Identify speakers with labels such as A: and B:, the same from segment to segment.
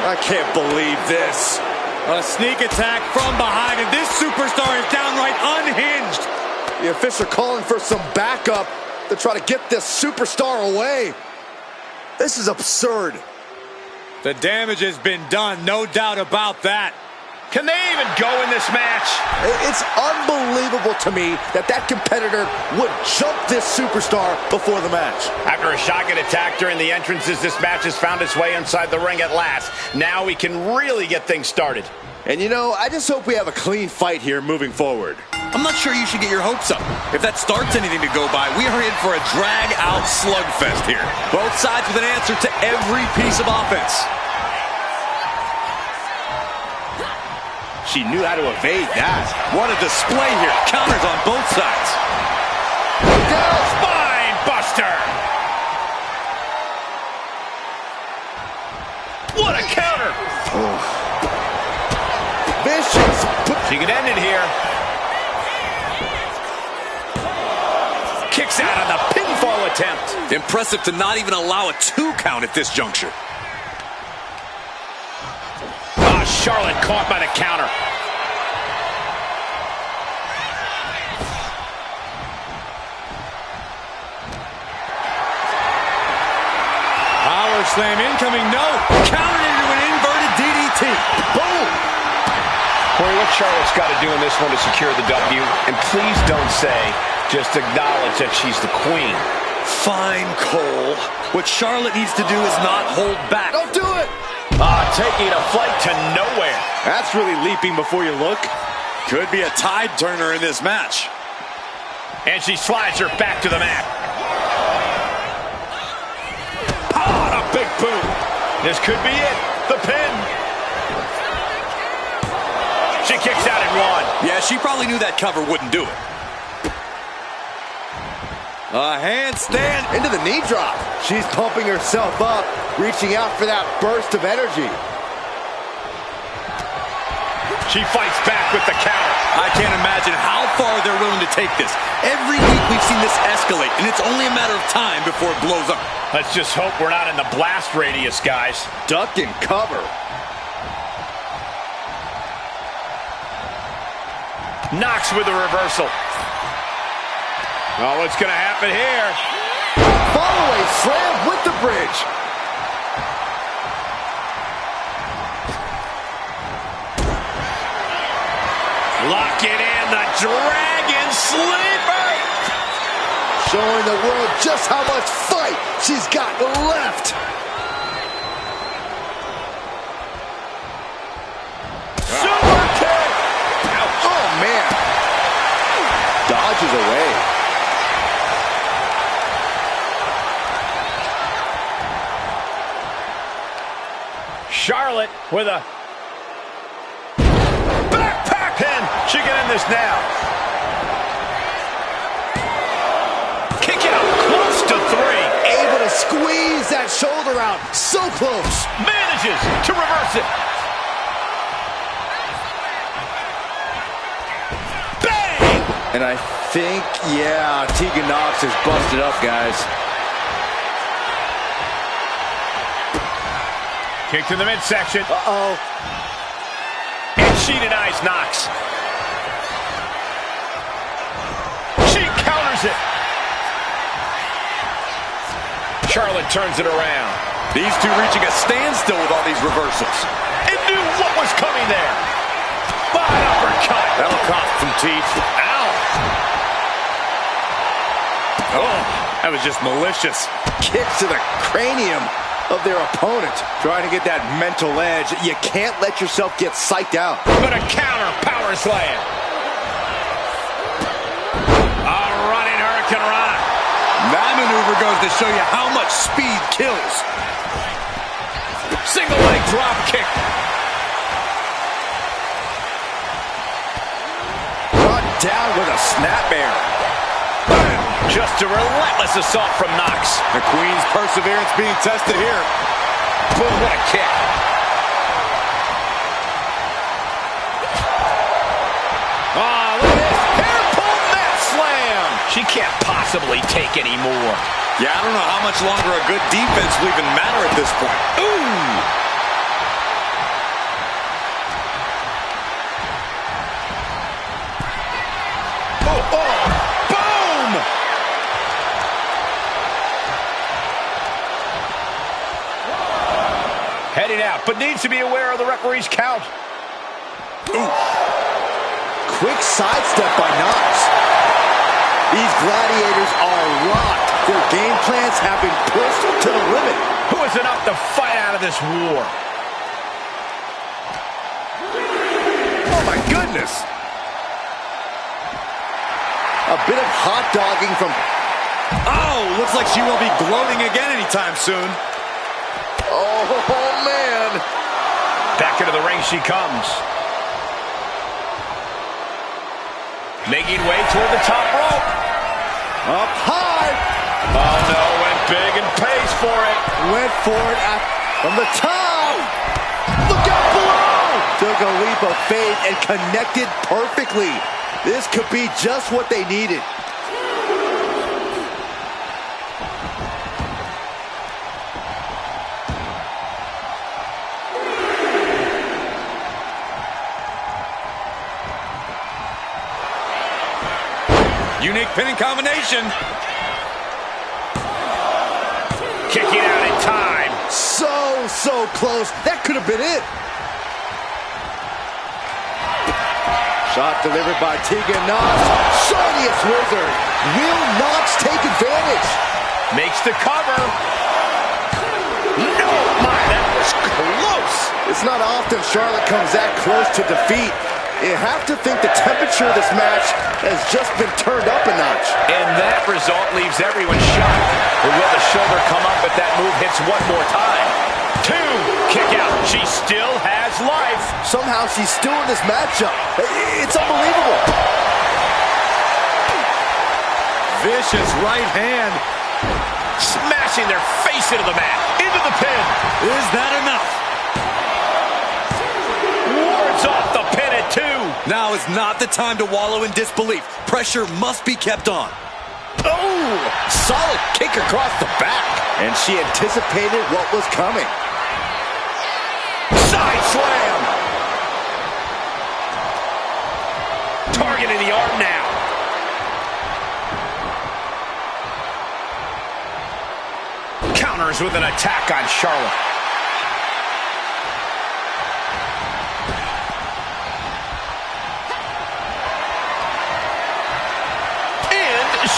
A: I can't believe this. A sneak attack from behind, and this superstar is downright unhinged.
B: The official calling for some backup to try to get this superstar away. This is absurd.
A: The damage has been done, no doubt about that.
C: Can they even go in this match?
B: It's unbelievable to me that competitor would jump this superstar before the match.
C: After a shotgun attack during the entrances, this match has found its way inside the ring at last. Now we can really get things started.
B: And you know, I just hope we have a clean fight here moving forward.
A: I'm not sure you should get your hopes up. If that starts anything to go by, we are in for a drag-out slugfest here. Both sides with an answer to every piece of offense.
B: She knew how to evade that.
A: What a display here. Counters on both sides.
C: Spine buster. What a counter.
B: Vicious.
C: She could end it here. Kicks out on the pinfall attempt.
A: Impressive to not even allow a 2 count at this juncture.
C: Charlotte caught by the counter.
A: Power slam incoming, no. Countered into an inverted DDT. Boom.
C: Corey, what Charlotte's got to do in this one to secure the W? And please don't say, just acknowledge that she's the queen.
A: Fine, Cole. What Charlotte needs to do is not hold back.
B: Don't do it.
C: Taking a flight to nowhere.
B: That's really leaping before you look.
A: Could be a tide turner in this match.
C: And she slides her back to the mat. Oh, a big boot. This could be it. The pin. She kicks out at 1.
A: Yeah, she probably knew that cover wouldn't do it. A handstand
B: into the knee drop. She's pumping herself up, reaching out for that burst of energy.
C: She fights back with the counter.
A: I can't imagine how far they're willing to take this. Every week we've seen this escalate, and it's only a matter of time before it blows up.
C: Let's just hope we're not in the blast radius, guys.
B: Duck and cover.
C: Nox with a reversal. Oh, what's going to happen here?
B: Follow-away slam with the bridge.
C: Lock it in, the Dragon Sleeper.
B: Showing the world just how much fight she's got left.
C: Super kick.
B: Ouch. Oh, man. Dodges away.
C: Charlotte with a backpack pin. She can end this now. Kick it out close to 3.
B: Able to squeeze that shoulder out. So close.
C: Manages to reverse it. Bang!
B: And I think, yeah, Tegan Nox is busted up, guys.
C: Kick to the midsection.
B: Uh-oh.
C: And she denies Nox. She counters it. Charlotte turns it around.
A: These two reaching a standstill with all these reversals.
C: And knew what was coming there. Body uppercut.
A: That'll cost some teeth.
C: Ow.
A: Oh, that was just malicious.
B: Kicks to the cranium of their opponent. Trying to get that mental edge. You can't let yourself get psyched out.
C: But a counter power slam. A running Hurricane Rana.
A: That maneuver goes to show you how much speed kills.
C: Single leg drop kick.
B: Brought down with a snapmare.
C: Just a relentless assault from Nox.
A: The Queen's perseverance being tested here.
C: Boom, what a kick. Oh, look at this. Hair pull mat slam. She can't possibly take any more.
A: Yeah, I don't know how much longer a good defense will even matter at this point.
C: Ooh.
B: Boom!
C: Heading out, but needs to be aware of the referee's count.
B: Ooh. Quick sidestep by Nox. These gladiators are rocked. Their game plans have been pushed to the limit.
C: Who is enough to fight out of this war?
B: Oh my goodness! A bit of hot dogging from...
A: Oh, looks like she won't be gloating again anytime soon.
B: Oh man!
C: Back into the ring she comes. Making way toward the top rope.
B: Up high!
C: Oh no, went big and pays for it.
B: Went for it from the top! Look out below! Took a leap of faith and connected perfectly. This could be just what they needed.
A: Unique pinning combination.
C: Kicking out in time.
B: So close. That could have been it. Shot delivered by Tegan Nox. Shiniest wizard. Will Nox take advantage?
C: Makes the cover. No, my, that was close.
B: It's not often Charlotte comes that close to defeat. You have to think the temperature of this match has just been turned up a notch.
C: And that result leaves everyone shocked. But will the shoulder come up if that move hits one more time? 2, kick out. She still has life.
B: Somehow she's still in this matchup. It's unbelievable.
A: Vicious right hand.
C: Smashing their face into the mat. Into the pin.
A: Is that enough?
C: Wards off the pin at 2.
A: Now is not the time to wallow in disbelief. Pressure must be kept on.
B: Oh, solid kick across the back. And she anticipated what was coming.
C: Side slam. Targeting the arm now. Counters with an attack on Charlotte.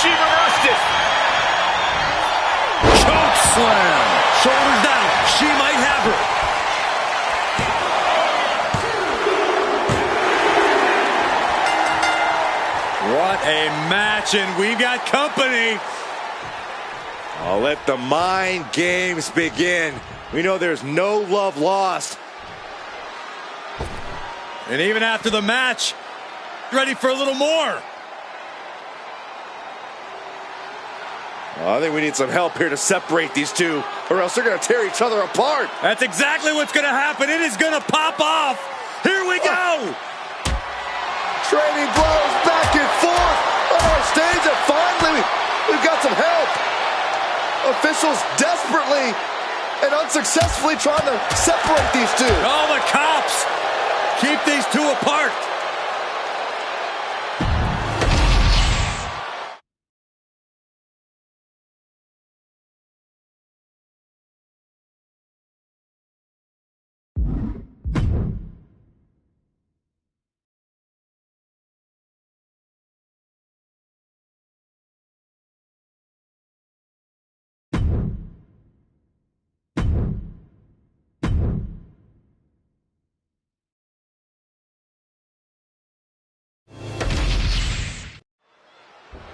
C: She reversed it.
A: Choke slam. Shoulders down. She might have her. What a match, and we've got company.
B: I'll let the mind games begin. We know there's no love lost.
A: And even after the match, ready for a little more.
B: I think we need some help here to separate these two, or else they're going to tear each other apart.
A: That's exactly what's going to happen. It is going to pop off. Here we go.
B: Trading blows back and forth on our stage, and finally we've got some help. Officials desperately and unsuccessfully trying to separate these two.
A: Oh, the cops. Keep these two apart.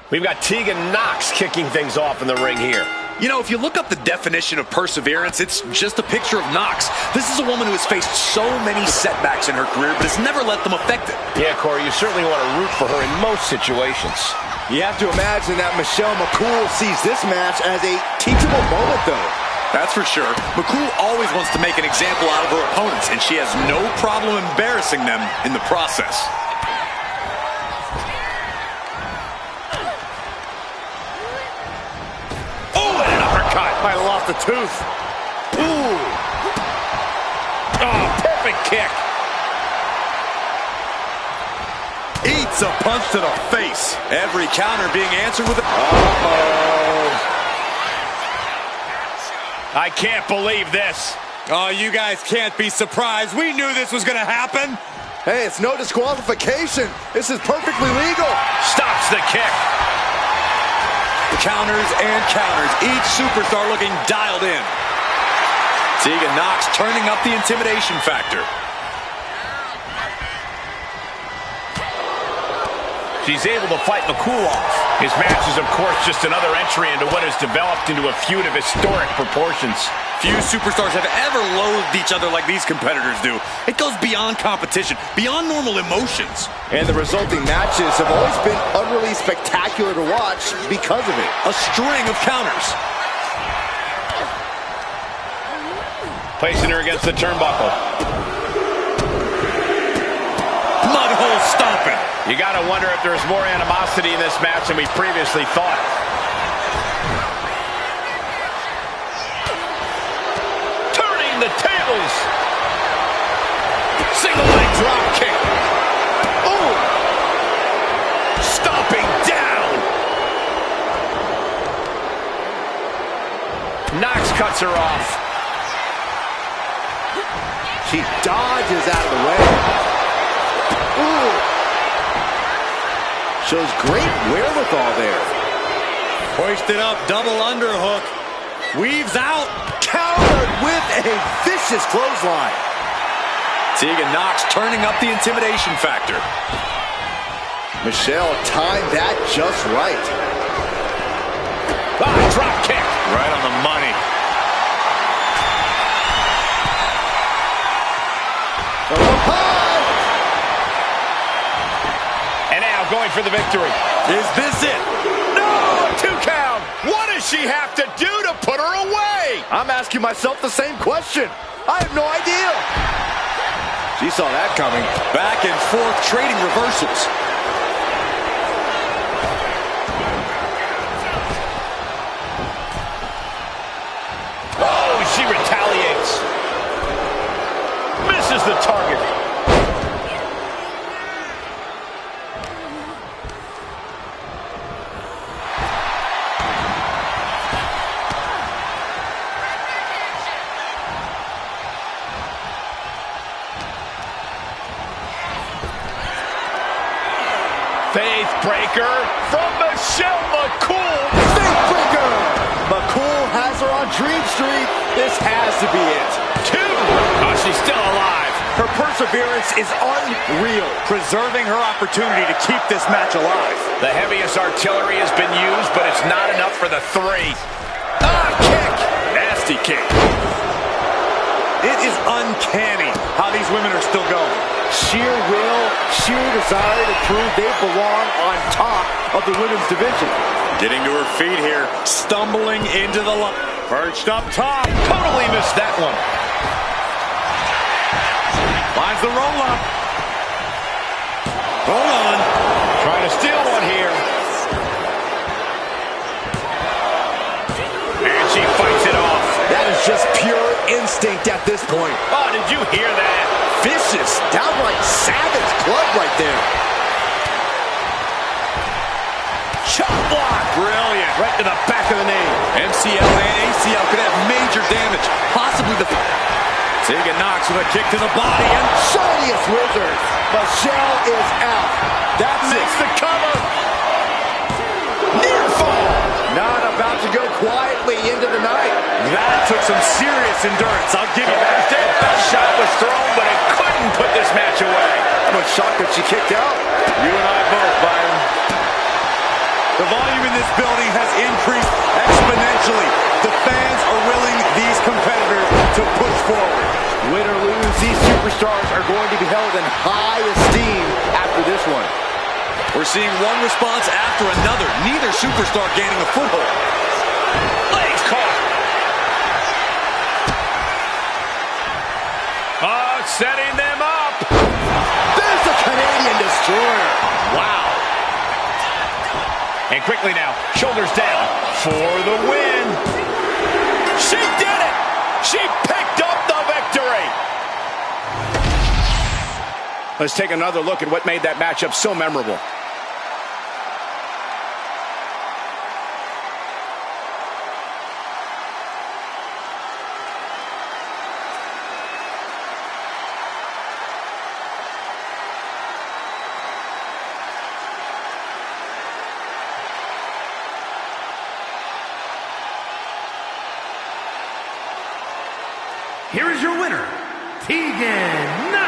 C: We've got Tegan Nox kicking things off in the ring here.
A: You know, if you look up the definition of perseverance, it's just a picture of Nox. This is a woman who has faced so many setbacks in her career, but has never let them affect it.
C: Yeah, Corey, you certainly want to root for her in most situations.
B: You have to imagine that Michelle McCool sees this match as a teachable moment, though.
A: That's for sure. McCool always wants to make an example out of her opponents, and she has no problem embarrassing them in the process.
B: Might have lost a tooth. Ooh.
C: Oh, perfect kick.
A: Eats That's a punch to the face. Every counter being answered with a...
C: I can't believe this.
A: Oh, you guys can't be surprised. We knew this was going to happen.
B: Hey, it's no disqualification. This is perfectly legal.
C: Stops the kick.
A: Counters and counters. Each superstar looking dialed in. Tegan Nox turning up the intimidation factor.
C: She's able to fight McCool off. His match is, of course, just another entry into what has developed into a feud of historic proportions.
A: Few superstars have ever loathed each other like these competitors do. It goes beyond competition, beyond normal emotions.
B: And the resulting matches have always been utterly spectacular to watch because of it.
A: A string of counters.
C: Placing her against the turnbuckle.
A: Mudhole stomping.
C: You gotta wonder if there's more animosity in this match than we previously thought. Turning the tables. Single leg drop kick. Oh! Stomping down. Nox cuts her off.
B: She dodges out of the way. Ooh. Shows great wherewithal there.
A: Hoisted up, double underhook. Weaves out.
B: Countered with a vicious clothesline.
A: Tegan Nox turning up the intimidation factor.
B: Michelle timed that just right.
C: Drop kick.
A: Right on the money.
C: And now going for the victory.
A: Is this it?
C: No! 2 count! What does she have to do to put her away?
B: I'm asking myself the same question. I have no idea. She saw that coming.
A: Back and forth trading reversals.
C: Oh, she retaliates. Misses the target. Faith breaker from Michelle McCool.
B: Faith breaker. McCool has her on Dream Street. This has to be it.
C: 2. Oh, she's still alive.
B: Her perseverance is unreal.
A: Preserving her opportunity to keep this match alive.
C: The heaviest artillery has been used, but it's not enough for the 3. Kick.
A: Nasty kick. It is uncanny how these women are still going.
B: Sheer will, sheer desire to prove they belong on top of the women's division.
A: Getting to her feet here, stumbling into the line. Perched up top.
C: Totally missed that one.
A: Finds the roll up. Hold on.
C: Trying to steal one here. And she fights it off.
B: That is just pure instinct at this point.
C: Oh, did you hear that?
B: Vicious, downright savage club right there.
A: Chop block. Brilliant.
C: Right to the back of the knee.
A: MCL and ACL could have major damage. Possibly the... Tegan Nox with a kick to the body and...
B: Shiniest wizard. Michelle is out. That
C: Makes the cover.
B: near fall. Not about to go quietly into the night.
A: That took some serious endurance. I'll give you that.
C: That shot was thrown, but it couldn't put this match away.
B: I'm shocked that she kicked out.
A: You and I both, Byron. The volume in this building has increased exponentially. The fans are willing these competitors to push forward.
B: Win or lose, these superstars are going to be held in high esteem after this one.
A: We're seeing one response after another. Neither superstar gaining a foothold.
C: Legs caught. Oh, setting them up.
B: There's the Canadian Destroyer.
C: Wow. And quickly now, shoulders down for the win. She did it. She picked up the victory. Let's take another look at what made that matchup so memorable.
D: Here is your winner, Tegan Nox.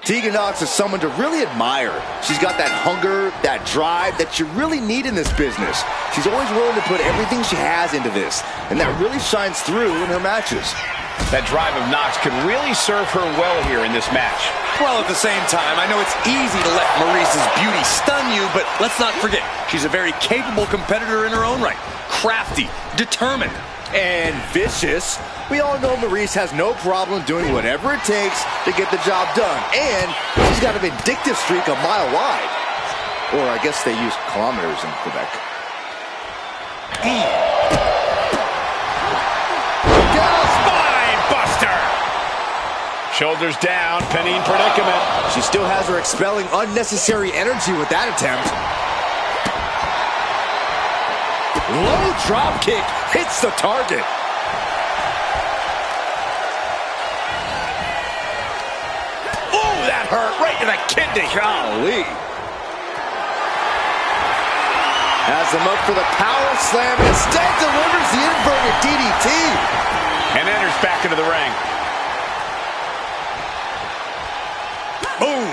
B: Tegan Nox is someone to really admire. She's got that hunger, that drive that you really need in this business. She's always willing to put everything she has into this, and that really shines through in her matches.
C: That drive of Nox could really serve her well here in this match.
A: Well, at the same time, I know it's easy to let Maryse's beauty stun you, but let's not forget, she's a very capable competitor in her own right. Crafty, determined,
B: And vicious. We all know Maryse has no problem doing whatever it takes to get the job done. And she's got a vindictive streak a mile wide. Or I guess they use kilometers in Quebec.
C: Spine buster! Shoulders down, pinning predicament.
B: She still has her expelling unnecessary energy with that attempt. Low drop kick hits the target.
C: Ooh, that hurt right to the kidney.
B: Golly. Has them up for the power slam and instead delivers the inverted DDT.
C: And enters back into the ring. Boom.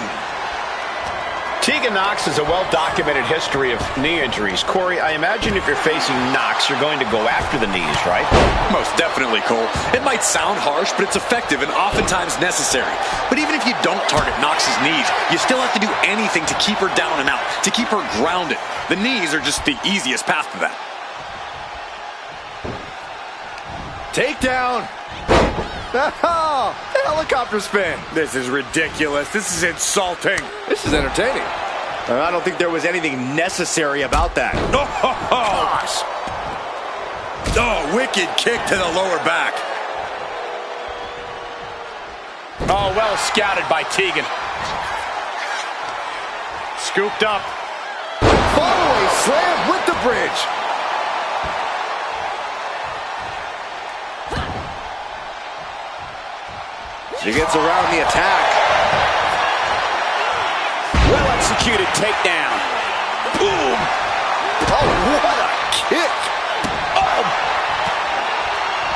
C: Tegan Nox has a well-documented history of knee injuries. Corey, I imagine if you're facing Nox, you're going to go after the knees, right?
A: most definitely, Cole. It might sound harsh, but it's effective and oftentimes necessary. But even if you don't target Nox's knees, you still have to do anything to keep her down and out, to keep her grounded. The knees are just the easiest path to that.
B: Takedown. Oh, helicopter spin.
C: This is ridiculous. This is insulting.
B: This is entertaining. I don't think there was anything necessary about that.
A: Gosh. Oh, wicked kick to the lower back.
C: Oh, well scouted by Tegan. Scooped up.
B: Fallaway slam with the bridge. She gets around the attack.
C: Well-executed takedown. Boom.
B: Oh, what a kick.
C: Oh.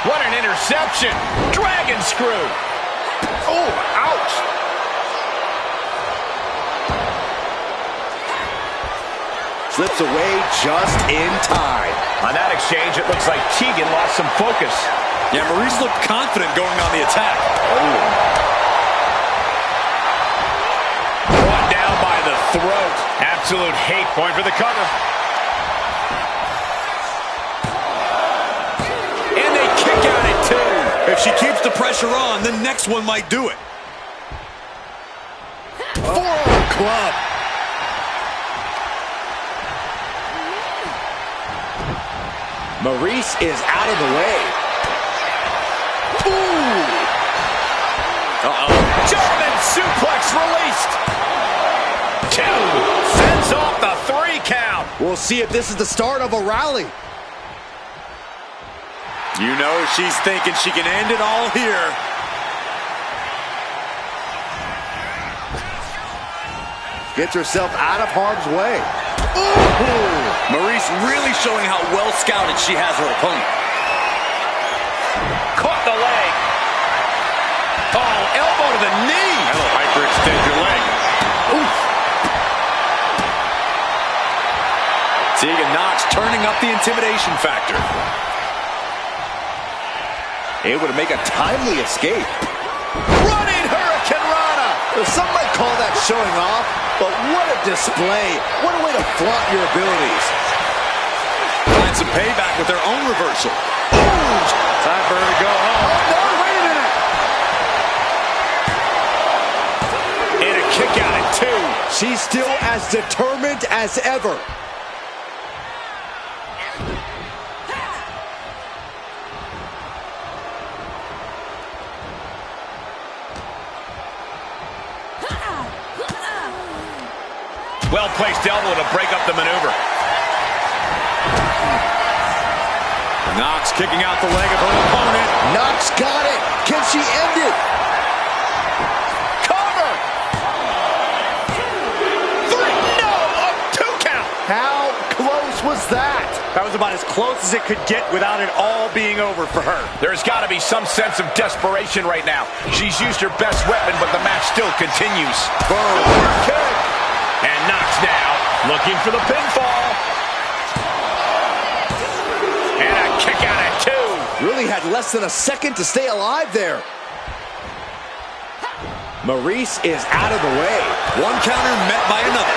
C: What an interception. Dragon screw.
B: Oh, ouch. Slips away just in time.
C: On that exchange, it looks like Tegan lost some focus.
A: Yeah, Maryse looked confident going on the attack.
C: Brought down by the throat. Absolute hate point for the cover.
A: And they kick out at two. If she keeps the pressure on, the next one might do it.
B: Forearm club. Maryse is out of the way. Ooh.
C: German suplex released. Two. Sends off the 3 count.
B: We'll see if this is the start of a rally.
A: You know she's thinking she can end it all here.
B: Gets herself out of harm's way. Ooh.
A: Maryse really showing how well scouted she has her opponent.
C: Caught the leg. Oh, elbow to the knee. That'll hyperextend your leg.
B: Oof.
A: Tegan Nox turning up the intimidation factor.
B: Able to make a timely escape.
A: Running Hurricane Rana.
B: Some might call that showing off. But what a display. What a way to flaunt your abilities.
A: Find some payback with their own reversal. Ooh, time for her to go home.
B: Oh, no, wait a minute.
C: And a kick out at 2.
B: She's still as determined as ever.
C: Well-placed elbow to break up the maneuver.
A: Nox kicking out the leg of her opponent.
B: Nox got it. Can she end it?
C: Cover! 3, no, a 2 count.
B: How close was that?
A: That was about as close as it could get without it all being over for her.
C: There's got to be some sense of desperation right now. She's used her best weapon, but the match still continues.
B: Boom.
C: Kick. And Nox now looking for the pinfall. And a kick out at 2.
B: Really had less than a second to stay alive there. Maurice is out of the way.
A: One counter met by another.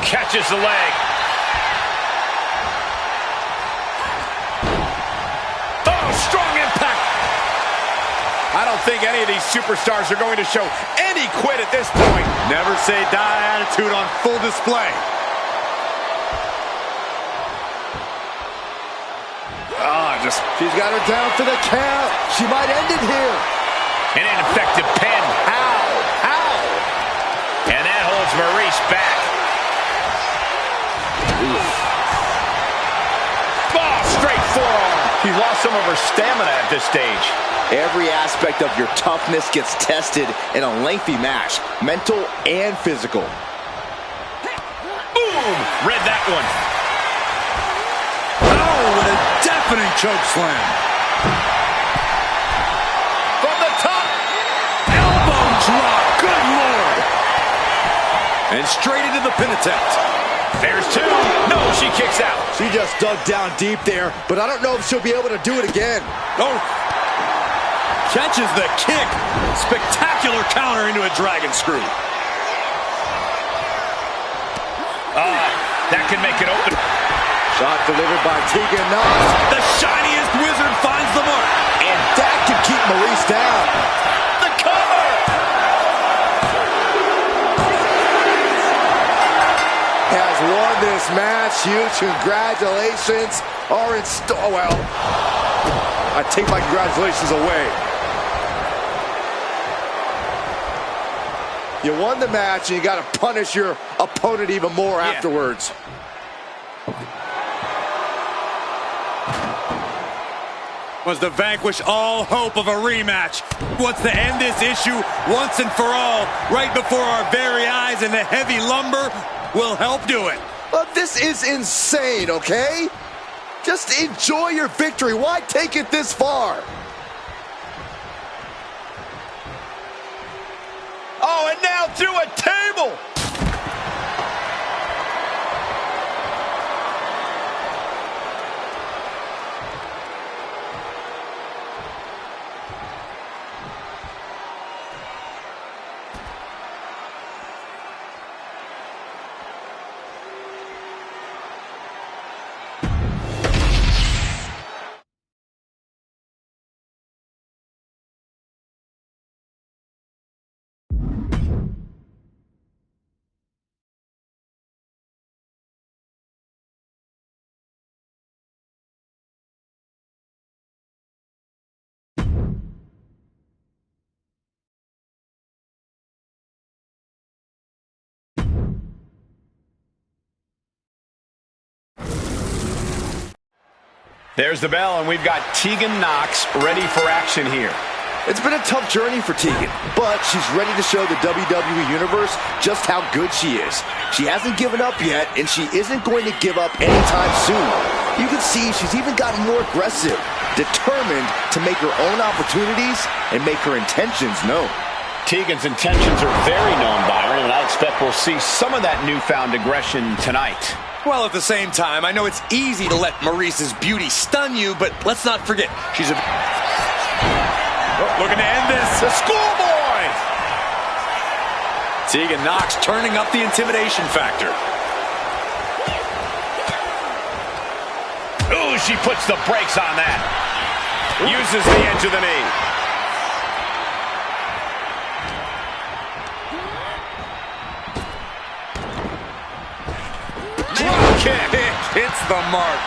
C: Catches the leg. Oh, strong impact. I don't think any of these superstars are going to show any quit at this point.
A: Never say die attitude on full display.
B: She's got her down for the count. She might end it here.
C: An ineffective pin.
B: Ow! Ow!
C: And that holds Maurice back. Oh, straight forearm. She's lost some of her stamina at this stage.
B: Every aspect of your toughness gets tested in a lengthy match, mental and physical.
C: Boom! Read that one.
A: Oh, what a deafening choke slam.
C: From the top.
A: Elbow drop. Good Lord. And straight into the pin attempt.
C: There's 2. No, she kicks out.
B: She just dug down deep there, but I don't know if she'll be able to do it again.
A: Oh. Catches the kick. Spectacular counter into a dragon screw.
C: That can make it open.
B: Shot delivered by Tegan Nox.
A: The shiniest wizard finds the mark.
B: And that can keep Maurice down.
C: The cover.
B: Has won this match. Huge congratulations are in store. Well, I take my congratulations away. You won the match, and you got to punish your opponent even more afterwards.
A: Was to vanquish all hope of a rematch. Wants to end this issue once and for all, right before our very eyes, and the heavy lumber will help do it.
B: This is insane, okay? Just enjoy your victory. Why take it this far?
C: Oh, and now through a table. There's the bell, and we've got Tegan Nox ready for action here.
B: It's been a tough journey for Tegan, but she's ready to show the WWE Universe just how good she is. She hasn't given up yet, and she isn't going to give up anytime soon. You can see she's even gotten more aggressive, determined to make her own opportunities and make her intentions known.
C: Tegan's intentions are very known, Byron, and I expect we'll see some of that newfound aggression tonight.
A: Well, at the same time, I know it's easy to let Maurice's beauty stun you, but let's not forget, she's a...
C: Oh,
A: looking to end this.
C: The schoolboy!
A: Tegan Nox turning up the intimidation factor.
C: Ooh, she puts the brakes on that. Uses the edge of the knee. Drop kick.
A: Hits the mark.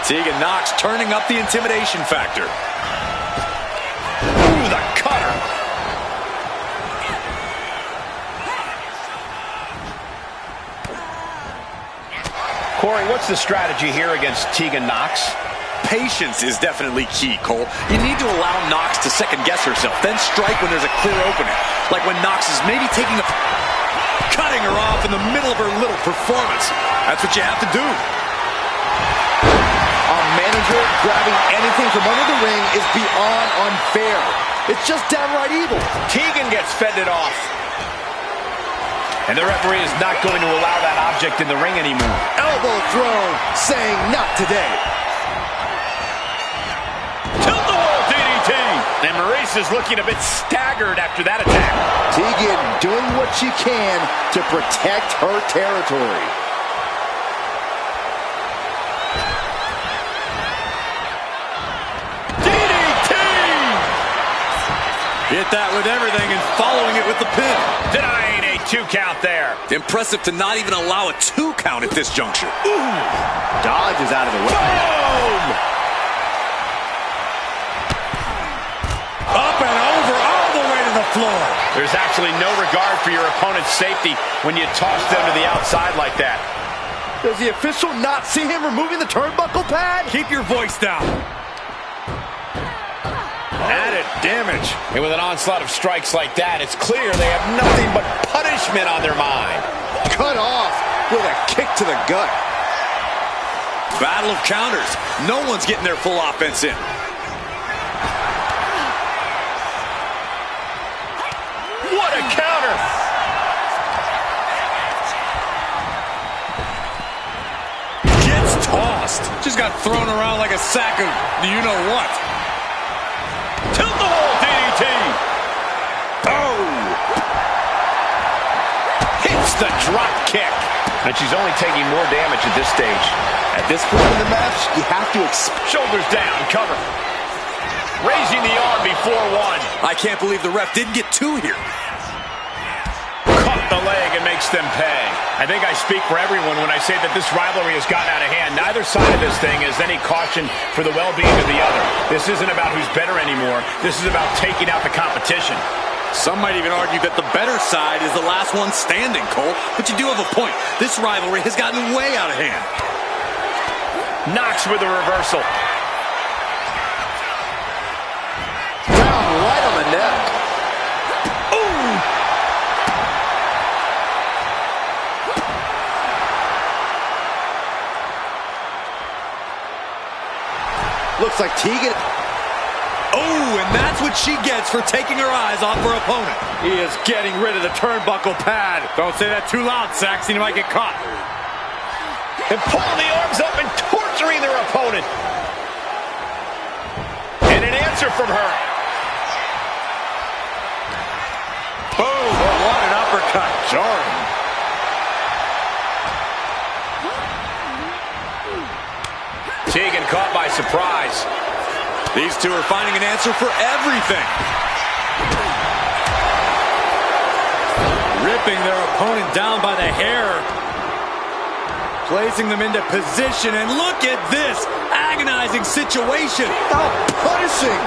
A: Tegan Nox turning up the intimidation factor.
C: Ooh, the cutter. Corey, what's the strategy here against Tegan Nox?
A: Patience is definitely key, Cole. You need to allow Nox to second-guess herself, then strike when there's a clear opening. Like when Nox is maybe cutting her off in the middle of her little performance. That's what you have to do.
B: A manager grabbing anything from under the ring is beyond unfair. It's just downright evil.
C: Tegan gets fended off. And the referee is not going to allow that object in the ring anymore.
B: Elbow throw, saying not today.
C: Tilt-a-whirl DDT. And Maurice is looking a bit staggered after that attack.
B: Tegan doing what she can to protect her territory.
C: DDT!
A: Hit that with everything and following it with the pin.
C: Denying a 2 count there.
A: Impressive to not even allow a 2 count at this juncture.
C: Ooh.
B: Dodges out of the way.
C: Boom!
A: Up and over, all the way to the floor.
C: There's actually no regard for your opponent's safety when you toss them to the outside like that.
B: Does the official not see him removing the turnbuckle pad?
A: Keep your voice down.
C: Added damage. And with an onslaught of strikes like that, it's clear they have nothing but punishment on their mind.
B: Cut off with a kick to the gut.
A: Battle of counters. No one's getting their full offense in.
C: What a counter!
A: Gets tossed. Just got thrown around like a sack of you-know-what.
C: Tilt-a-whirl DDT! Oh! Hits the drop kick. And she's only taking more damage at this stage.
B: At this point in the match, you have to
C: Shoulders down, cover. Raising the arm before one.
A: I can't believe the ref didn't get 2 here.
C: Caught the leg and makes them pay. I think I speak for everyone when I say that this rivalry has gotten out of hand. Neither side of this thing has any caution for the well-being of the other. This isn't about who's better anymore. This is about taking out the competition.
A: Some might even argue that the better side is the last one standing, Cole. But you do have a point. This rivalry has gotten way out of hand.
C: Nox with a reversal.
B: down right on the neck.
C: Ooh!
B: Looks like Tegan.
A: Oh, and that's what she gets for taking her eyes off her opponent. He is getting rid of the turnbuckle pad. Don't say that too loud, Saxon. You might get caught.
C: And pulling the arms up and torturing their opponent. And an answer from her.
A: Boom. What an uppercut. Jarring.
C: Tegan caught by surprise.
A: These two are finding an answer for everything. Ripping their opponent down by the hair. Placing them into position, and look at this agonizing situation.
B: Oh, punishing.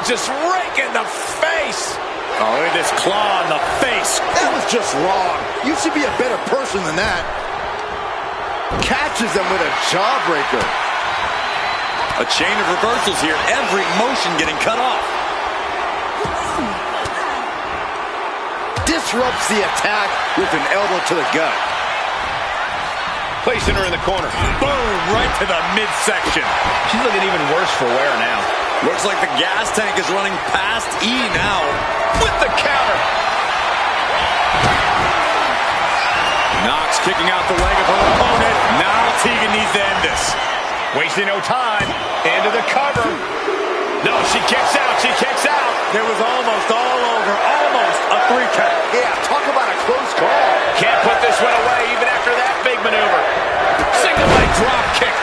C: Just right in the face.
A: Oh, look at this claw in the face.
B: That was just wrong. You should be a better person than that. Catches them with a jawbreaker.
A: A chain of reversals here. Every motion getting cut off.
B: Disrupts the attack with an elbow to the gut.
C: Placing her in the corner.
A: Boom, right to the midsection.
C: She's looking even worse for wear now.
A: Looks like the gas tank is running past E now.
C: With the counter.
A: Nox kicking out the leg of her opponent. Now Tegan needs to end this.
C: Wasting no time. Into the cover. No, she kicks out. She kicks out.
A: It was almost all over. Almost a 3 count.
B: Yeah, talk about a close call.
C: Can't put this one away even after that big maneuver. Single leg drop kick.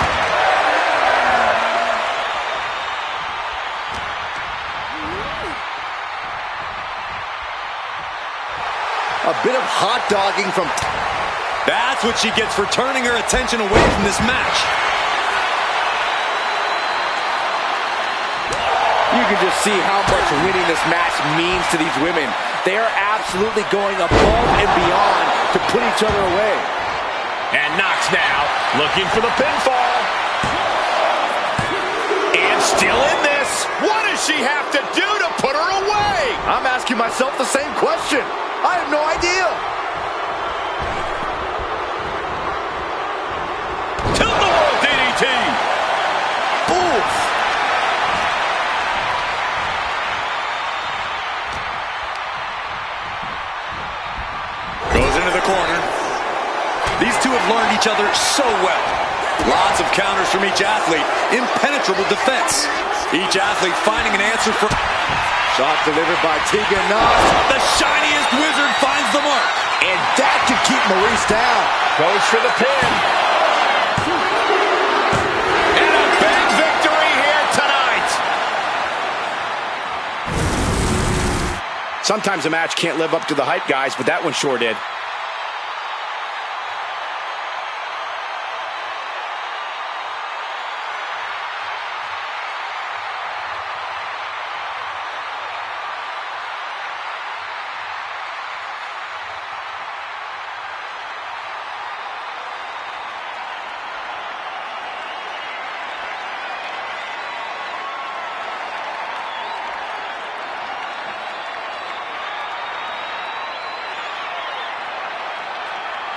B: A bit of hot dogging from...
A: That's what she gets for turning her attention away from this match.
E: You can just see how much winning this match means to these women. They are absolutely going above and beyond to put each other away.
C: And Nox now looking for the pinfall. And still in this. What does she have to do to put her away?
B: I'm asking myself the same question. I have no idea.
C: Tilt-the-world DDT.
B: Oof.
A: Goes into the corner. These two have learned each other so well. Lots of counters from each athlete. Impenetrable defense. Each athlete finding an answer for...
B: Shot delivered by Tegan Nox.
A: The shiniest wizard finds the mark.
B: And that can keep Maurice down.
C: Goes for the pin. And a big victory here tonight. Sometimes a match can't live up to the hype, guys, but that one sure did.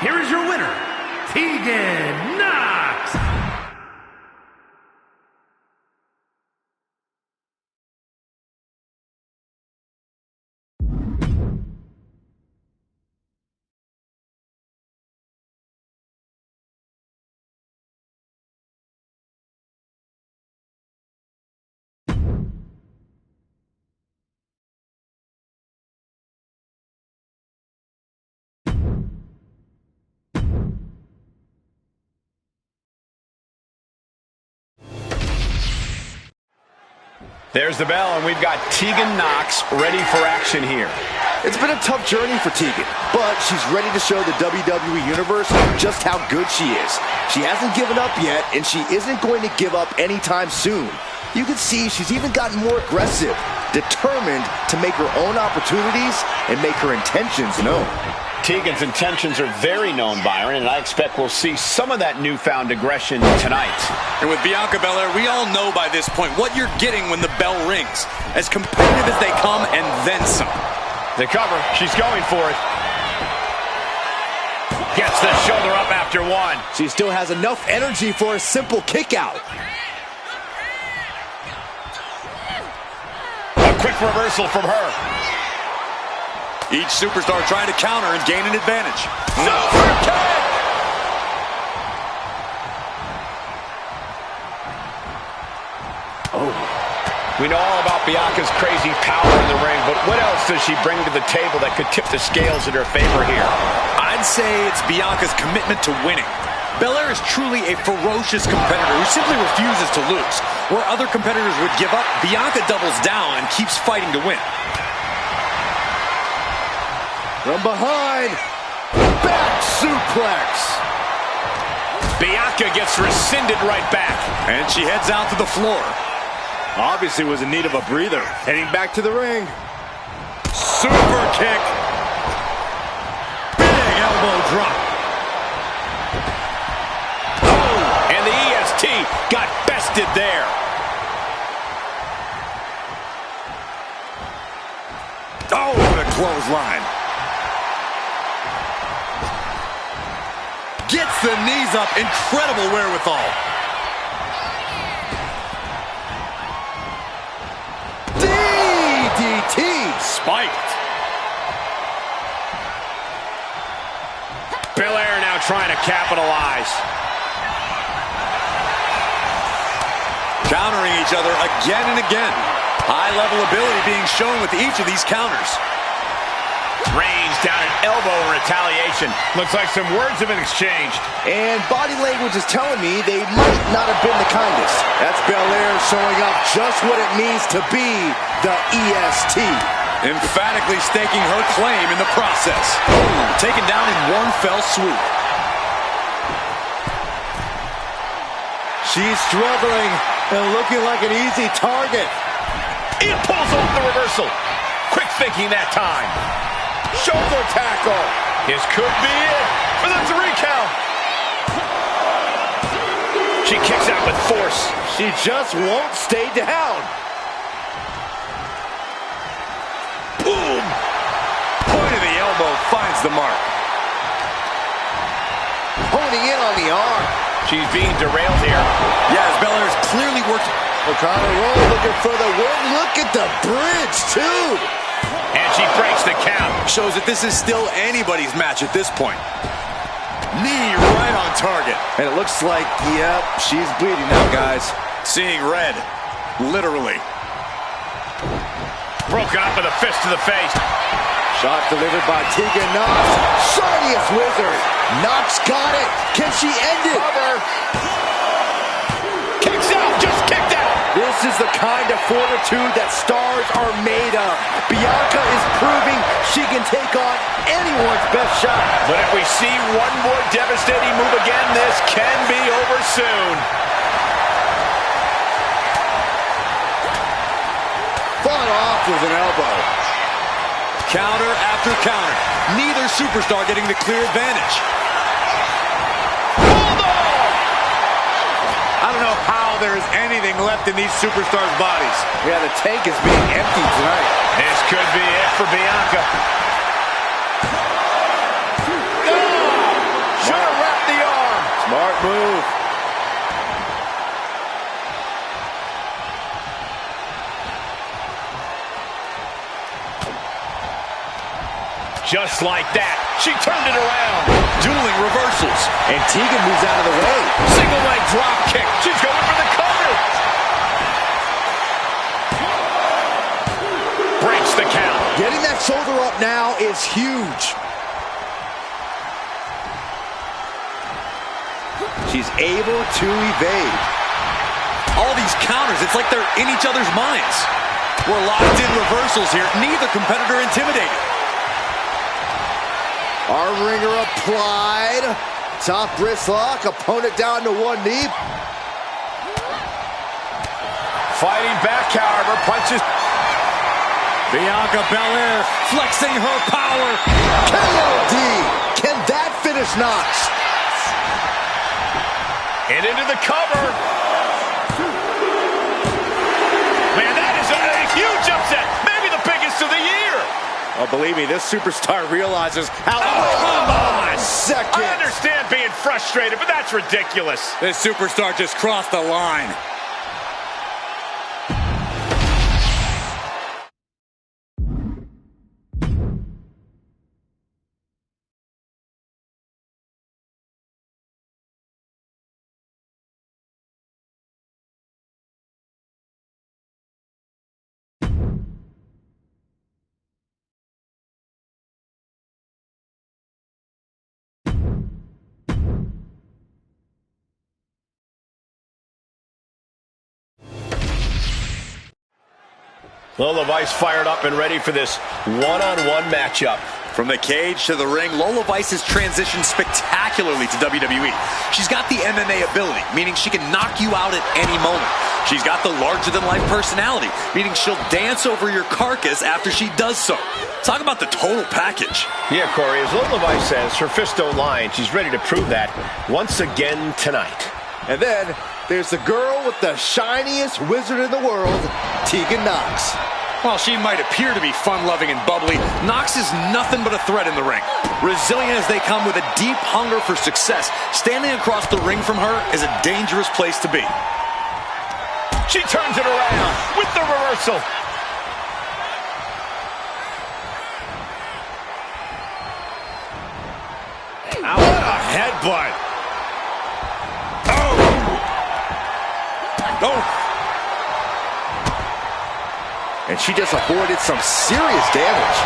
D: Here is your winner, Tegan Nox.
C: There's the bell, and we've got Tegan Nox ready for action here.
B: It's been a tough journey for Tegan, but she's ready to show the WWE Universe just how good she is. She hasn't given up yet, and she isn't going to give up anytime soon. You can see she's even gotten more aggressive, determined to make her own opportunities and make her intentions known.
C: Tegan's intentions are very known, Byron, and I expect we'll see some of that newfound aggression tonight.
A: And with Bianca Belair, we all know by this point what you're getting when the bell rings. As competitive as they come, and then some.
C: The cover, she's going for it. Gets the shoulder up after one.
B: She still has enough energy for a simple kick out.
C: A quick reversal from her.
A: Each superstar trying to counter and gain an advantage.
C: Super kick!
B: Oh.
C: We know all about Bianca's crazy power in the ring, but what else does she bring to the table that could tip the scales in her favor here?
A: I'd say it's Bianca's commitment to winning. Belair is truly a ferocious competitor who simply refuses to lose. Where other competitors would give up, Bianca doubles down and keeps fighting to win.
B: From behind, back suplex.
C: Bianca gets rescinded right back.
A: And she heads out to the floor.
B: Obviously was in need of a breather. Heading back to the ring.
A: Super kick. Big elbow drop.
C: Oh, and the EST got bested there.
A: Oh, what a clothesline. Gets the knees up. Incredible wherewithal.
B: DDT.
A: Spiked.
C: Belair now trying to capitalize.
A: Countering each other again and again. High-level ability being shown with each of these counters.
C: Range down an elbow in retaliation. Looks like some words have been exchanged.
B: And body language is telling me they might not have been the kindest. That's Belair showing off just what it means to be the EST.
A: Emphatically staking her claim in the process. Boom, taken down in one fell swoop.
B: She's struggling and looking like an easy target.
C: It pulls off the reversal. Quick thinking that time.
B: Shoulder tackle.
C: This could be it for the 3 count. She kicks out with force.
B: She just won't stay down.
A: Boom! Point of the elbow finds the mark.
B: Honing in on the arm.
C: She's being derailed here.
A: Yes, Belair's clearly working.
B: O'Connor roll looking for the win. Look at the bridge, too.
C: And she breaks the count.
A: Shows that this is still anybody's match at this point. Knee right on target.
B: And it looks like, yep, she's bleeding now, guys.
A: Seeing red. Literally.
C: Broken up with a fist to the face.
B: Shot delivered by Tegan Nox. Shiniest wizard. Nox got it. Can she end it?
C: Cover. Kicks out. Just kicked out.
B: This is the kind of fortitude that stars are made of. Bianca is proving she can take on anyone's best shot.
C: But if we see one more devastating move again, this can be over soon.
B: Fought off with an elbow.
A: Counter after counter. Neither superstar getting the clear advantage. I don't know how there is anything left in these superstars' bodies.
B: Yeah, the tank is being emptied tonight.
C: This could be it for Bianca.
B: Should have wrapped the arm. Smart move.
C: Just like that, she turned it around.
A: Dueling reversals.
B: And Tegan moves out of the way.
C: Single leg drop kick. She's going for the cover. Breaks the count.
B: Getting that shoulder up now is huge. She's able to evade.
A: All these counters, it's like they're in each other's minds. We're locked in reversals here. Neither competitor intimidated.
B: Arm wringer applied. Top wrist lock. Opponent down to one knee.
C: Fighting back, however, punches.
A: Bianca Belair flexing her power.
B: KOD. Can that finish Nox?
C: And into the cover. Man, that is a huge upset. Maybe the biggest of the year.
B: Oh, believe me, this superstar realizes how...
C: Come on!
B: Second.
C: I understand being frustrated, but that's ridiculous.
A: This superstar just crossed the line.
C: Lola Vice fired up and ready for this one-on-one matchup.
A: From the cage to the ring, Lola Vice has transitioned spectacularly to WWE. She's got the MMA ability, meaning she can knock you out at any moment. She's got the larger-than-life personality, meaning she'll dance over your carcass after she does so. Talk about the total package.
C: Yeah, Corey, as Lola Vice says, her fists don't lie, and she's ready to prove that once again tonight.
B: And then there's the girl with the shiniest wizard in the world, Tegan Nox.
A: While she might appear to be fun-loving and bubbly, Nox is nothing but a threat in the ring. Resilient as they come with a deep hunger for success, standing across the ring from her is a dangerous place to be.
C: She turns it around with the reversal.
A: What a headbutt. Oh.
E: and she just avoided some serious damage.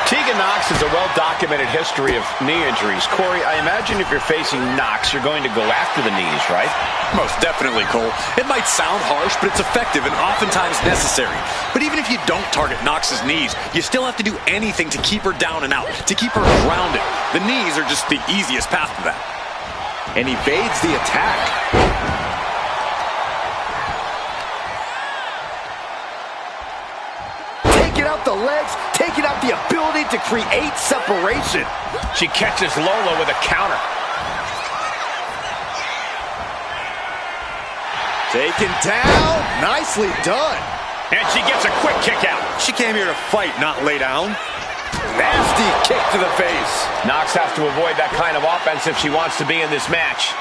C: Tegan Nox has a well-documented history of knee injuries. Corey, I imagine if you're facing Nox, you're going to go after the knees, right?
A: Most definitely, Cole. It might sound harsh, but it's effective and oftentimes necessary. But even if you don't target Nox's knees, you still have to do anything to keep her down and out, to keep her grounded. The knees are just the easiest path to that.
E: And evades the attack. Taking out the legs, taking out the ability to create separation.
C: She catches Lola with a counter.
E: Taken down, nicely done.
C: And she gets a quick kick out.
A: She came here to fight, not lay down.
E: Nasty kick to the face.
C: Nox has to avoid that kind of offense if she wants to be in this match.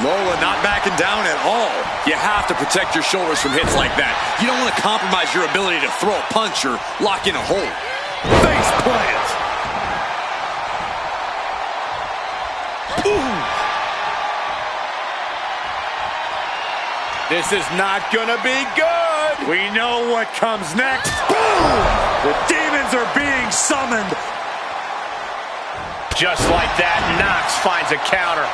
A: Lola not backing down at all. You have to protect your shoulders from hits like that. You don't want to compromise your ability to throw a punch or lock in a hold.
E: Face plant. Ooh.
A: This is not gonna be good. We know what comes next. Boom! The demons are being summoned.
C: Just like that, Nox finds a counter.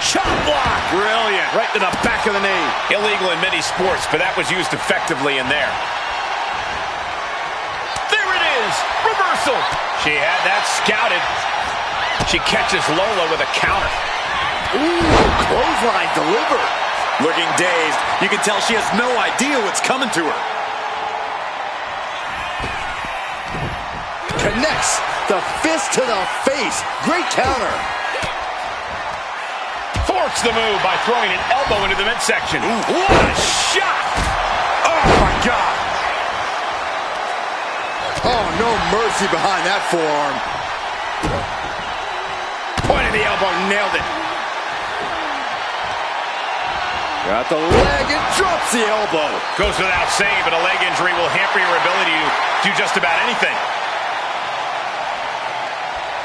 A: Chop block. Brilliant.
C: Right to the back of the knee. Illegal in many sports, but that was used effectively in there. There it is. Reversal. She had that scouted. She catches Lola with a counter.
E: Ooh, clothesline delivered.
A: Looking dazed. You can tell she has no idea what's coming to her.
E: Connects the fist to the face. Great counter.
C: Forks the move by throwing an elbow into the midsection. What a shot!
A: Oh, my God.
E: Oh, no mercy behind that forearm.
C: Point of the elbow, nailed it.
E: Got the leg and drops the elbow.
C: Goes without saying, but a leg injury will hamper your ability to do just about anything.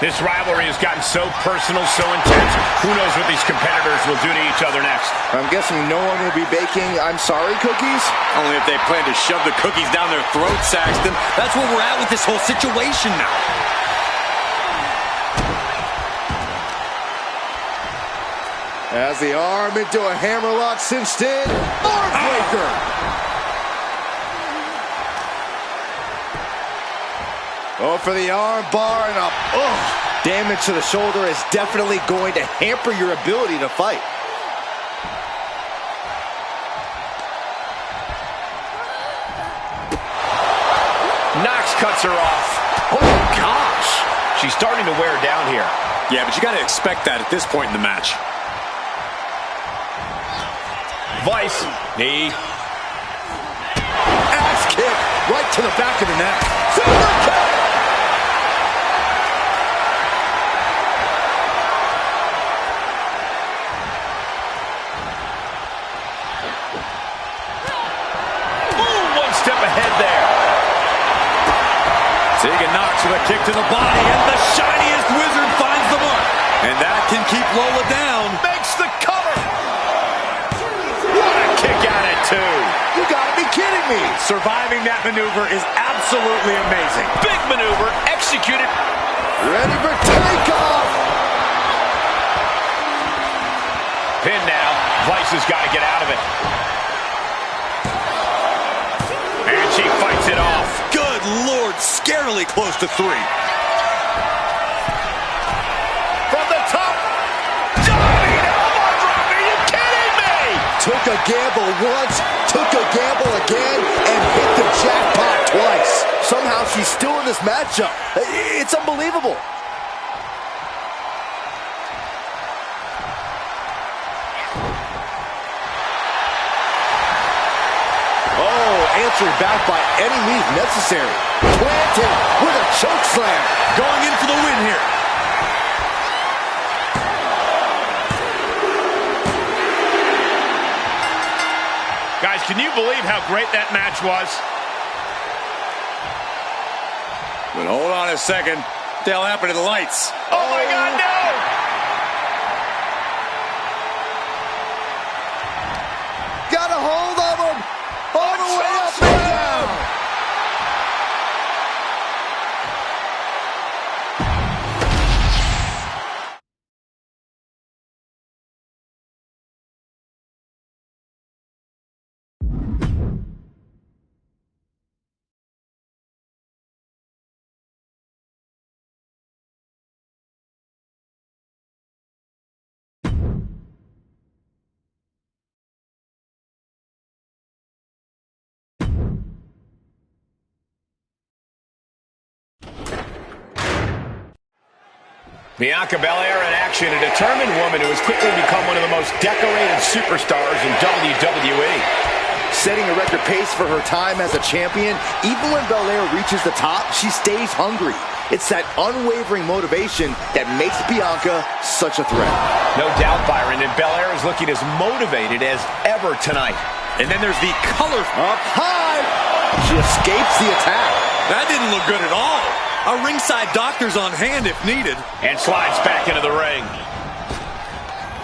C: This rivalry has gotten so personal, so intense. Who knows what these competitors will do to each other next?
E: I'm guessing no one will be baking I'm sorry cookies?
A: Only if they plan to shove the cookies down their throat, Saxton. That's where we're at with this whole situation now.
E: As the arm into a hammerlock cinched in. Arm breaker. Go for the arm bar and up. Damage to the shoulder is definitely going to hamper your ability to fight.
C: Nox cuts her off. Oh, gosh. She's starting to wear down here.
A: Yeah, but you got to expect that at this point in the match.
C: Vice. Knee.
E: Axe kick right to the back of the neck. Super kick.
C: Step ahead there.
A: Tegan Nox with a kick to the body, and the shiniest wizard finds the mark. And that can keep Lola down.
C: Makes the cover. What a kick out at two.
E: You gotta be kidding me.
A: Surviving that maneuver is absolutely amazing.
C: Big maneuver executed.
E: Ready for takeoff.
C: Pin now. Vice has got to get out of it. And she fights it off.
A: Good Lord, scarily close to 3.
C: From the top. Diving elbow drop. Are you kidding me?
E: Took a gamble once, took a gamble again, and hit the jackpot twice. Somehow she's still in this matchup. It's unbelievable. Answered back by any means necessary. Planted with a choke slam.
A: Going in for the win here.
C: Guys, can you believe how great that match was?
A: But hold on a second. What the hell happened to the lights?
C: Oh my God, no!
E: Got a hold of him. All the way
C: Bianca Belair in action, a determined woman who has quickly become one of the most decorated superstars in WWE.
E: Setting a record pace for her time as a champion, even when Belair reaches the top, she stays hungry. It's that unwavering motivation that makes Bianca such a threat.
C: No doubt, Byron, and Belair is looking as motivated as ever tonight.
A: And then there's the color.
E: Up high! She escapes the attack.
A: That didn't look good at all. A ringside doctor's on hand if needed.
C: And slides back into the ring.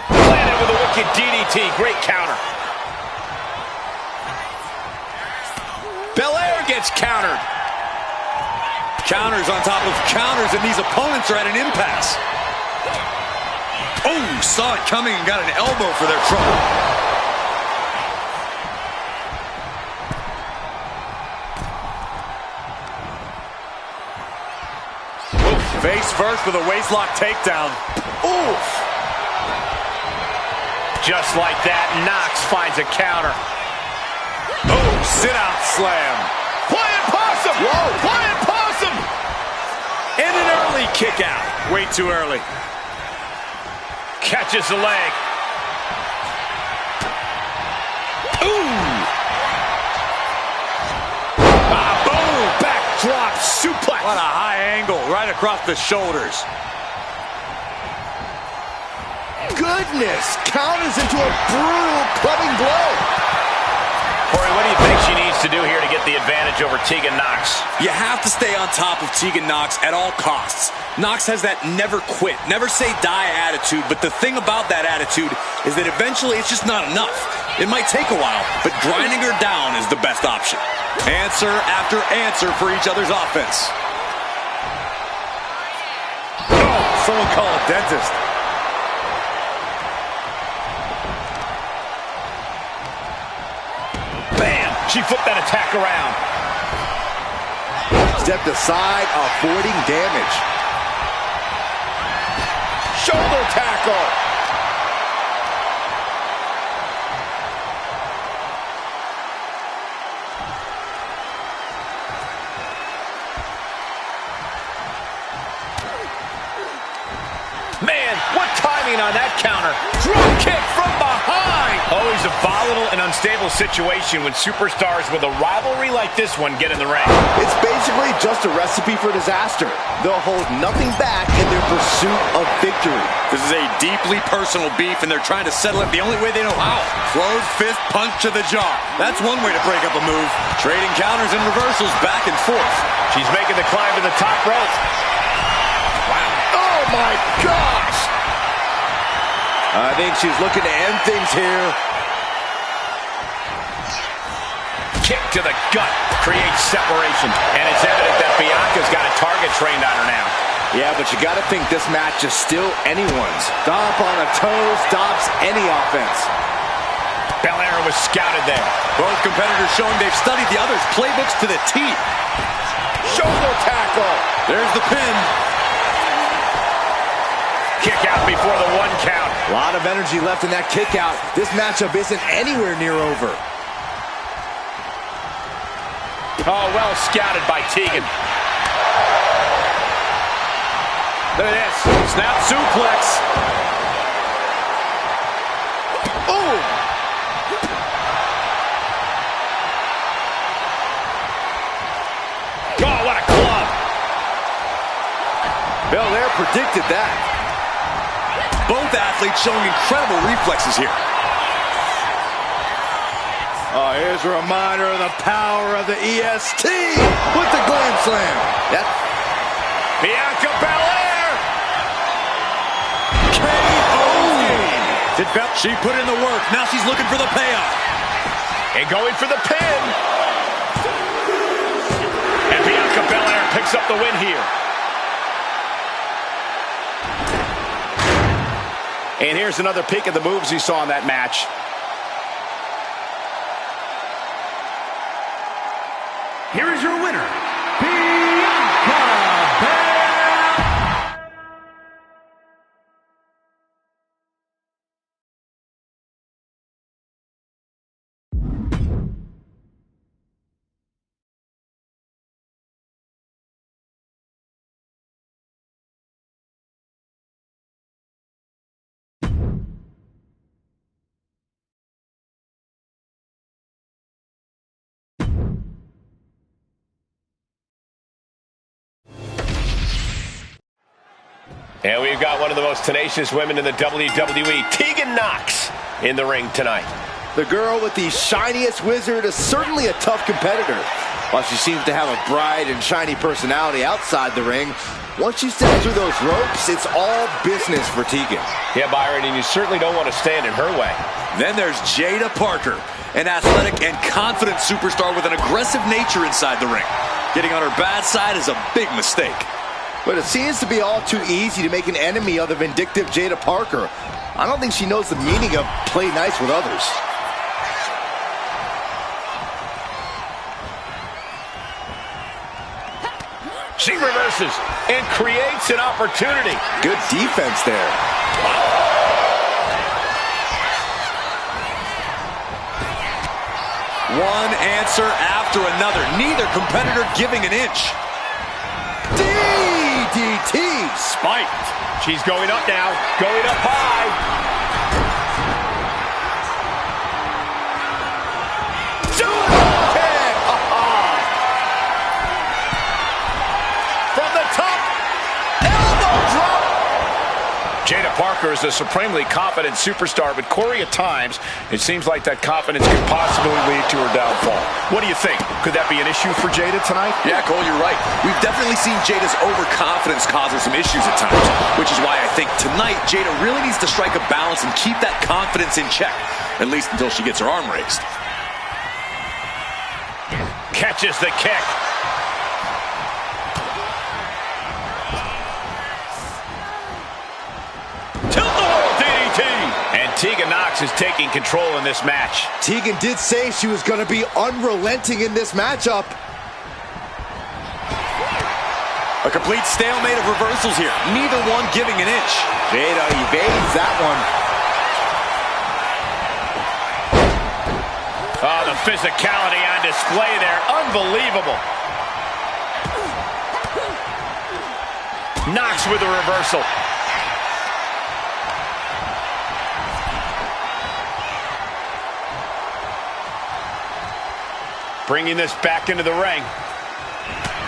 C: Landed with a wicked DDT. Great counter. Belair gets countered.
A: Counters on top of counters, and these opponents are at an impasse. Oh, saw it coming and got an elbow for their trouble. Face first with a waistlock takedown.
C: Oof. Just like that, Nox finds a counter.
A: Oh, sit-out slam.
C: Flying possum!
E: Whoa!
C: Flying possum! And an early kick out.
A: Way too early.
C: Catches the leg. Ooh! Boom! Backdrop suplex.
A: What a high angle right across the shoulders.
E: Goodness! Counters into a brutal clubbing blow.
C: Corey, what do you think she needs to do here to get the advantage over Tegan Nox?
A: You have to stay on top of Tegan Nox at all costs. Nox has that never quit, never say die attitude, but the thing about that attitude is that eventually it's just not enough. It might take a while, but grinding her down is the best option. Answer after answer for each other's offense. Oh, someone call a dentist.
C: Bam! She flipped that attack around.
E: Stepped aside, avoiding damage.
C: Shoulder tackle. Man, what timing on that counter. Drop kick from behind. Always a volatile and unstable situation when superstars with a rivalry like this one get in the ring.
E: It's basically just a recipe for disaster. They'll hold nothing back in their pursuit of victory.
A: This is a deeply personal beef, and they're trying to settle it the only way they know how. Closed fist punch to the jaw. That's one way to break up a move. Trading counters and reversals back and forth.
C: She's making the climb to the top rope.
E: Oh my gosh! I think she's looking to end things here.
C: Kick to the gut creates separation. And it's evident that Bianca's got a target trained on her now.
E: Yeah, but you got to think this match is still anyone's. Stomp on a toe stops any offense.
C: Belair was scouted there.
A: Both competitors showing they've studied the other's playbooks to the T.
C: Shoulder tackle.
A: There's the pin.
C: Kick out before the 1 count.
E: A lot of energy left in that kick out. This matchup isn't anywhere near over.
C: Oh, well scouted by Tegan. Look at this.
A: Snap suplex.
E: Oh!
C: Oh, what a club.
E: Belair predicted that.
A: Both athletes showing incredible reflexes here.
E: Oh, here's a reminder of the power of the EST with the Glam Slam.
C: Bianca Belair.
A: KO. She put in the work. Now she's looking for the payoff.
C: And going for the pin. And Bianca Belair picks up the win here. And here's another peek at the moves you saw in that match.
D: Here is your winner,
C: And we've got one of the most tenacious women in the WWE, Tegan Nox, in the ring tonight.
E: The girl with the shiniest wizard is certainly a tough competitor. While she seems to have a bright and shiny personality outside the ring, once she steps through those ropes, it's all business for Tegan.
C: Yeah, Byron, and you certainly don't want to stand in her way.
A: Then there's Jada Parker, an athletic and confident superstar with an aggressive nature inside the ring. Getting on her bad side is a big mistake.
E: But it seems to be all too easy to make an enemy of the vindictive Jada Parker. I don't think she knows the meaning of play nice with others.
C: She reverses and creates an opportunity.
E: Good defense there.
A: One answer after another. Neither competitor giving an inch.
E: DDT.
C: Spiked. She's going up now. Going up high. Jada Parker is a supremely confident superstar, but Corey, at times, it seems like that confidence could possibly lead to her downfall. What do you think? Could that be an issue for Jada tonight?
A: Yeah, Cole, you're right. We've definitely seen Jada's overconfidence cause her some issues at times, which is why I think tonight Jada really needs to strike a balance and keep that confidence in check, at least until she gets her arm raised.
C: Catches the kick. Tegan Nox is taking control in this match.
E: Tegan did say she was going to be unrelenting in this matchup.
A: A complete stalemate of reversals here. Neither one giving an inch.
E: Jada evades that one.
C: Oh, the physicality on display there. Unbelievable. Nox with a reversal. Bringing this back into the ring.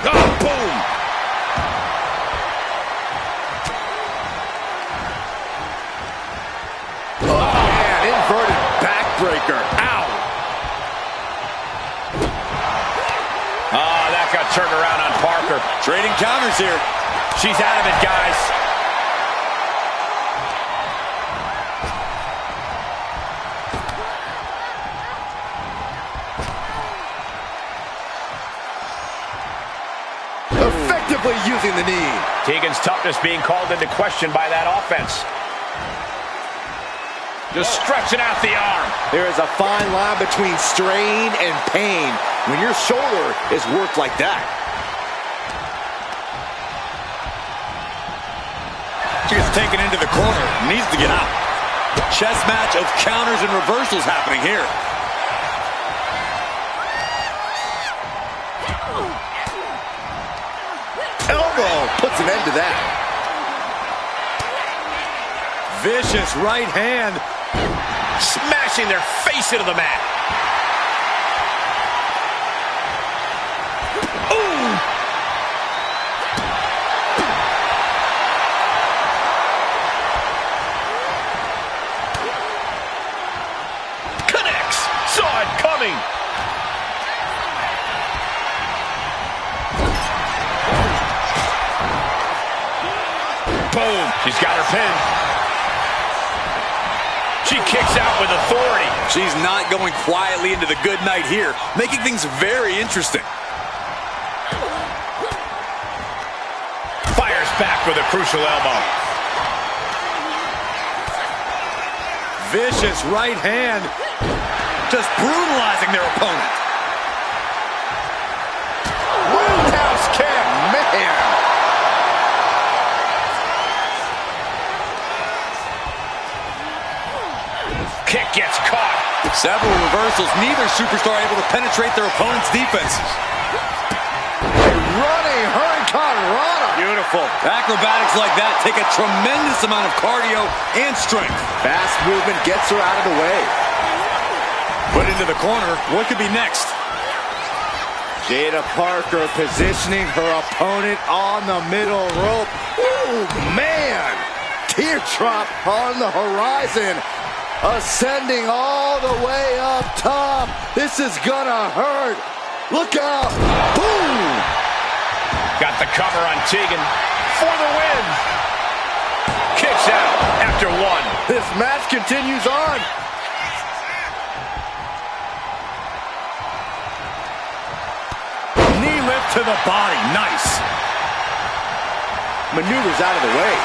C: Oh, boom!
E: Oh, man, inverted backbreaker. Ow!
C: Oh, that got turned around on Parker.
A: Trading counters here.
C: She's out of it, guys.
E: Effectively using the knee.
C: Tegan's toughness being called into question by that offense. Just stretching out the arm.
E: There is a fine line between strain and pain when your shoulder is worked like that.
A: She gets taken into the corner. Needs to get out. Chess match of counters and reversals happening here.
E: Elbow puts an end to that.
A: Vicious right hand.
C: Smashing their face into the mat. Ooh! Connects. Saw it coming. Boom. She's got her pin. She kicks out with authority.
A: She's not going quietly into the good night here, making things very interesting.
C: Fires back with a crucial elbow.
A: Vicious right hand. Just brutalizing their opponent.
E: Roundhouse kick, man.
C: Kick gets caught.
A: Several reversals. Neither superstar able to penetrate their opponent's defenses.
E: Running Hurricane Rana.
A: Beautiful. Acrobatics like that take a tremendous amount of cardio and strength.
E: Fast movement gets her out of the way.
A: Put into the corner. What could be next?
E: Jada Parker positioning her opponent on the middle rope. Ooh, man. teardrop on the horizon. Ascending all the way up top. This is gonna hurt. Look out. Boom!
C: Got the cover on Tegan for the win. Kicks out after one.
E: This match continues on.
C: Knee lift to the body. Nice.
E: Maneuvers out of the way.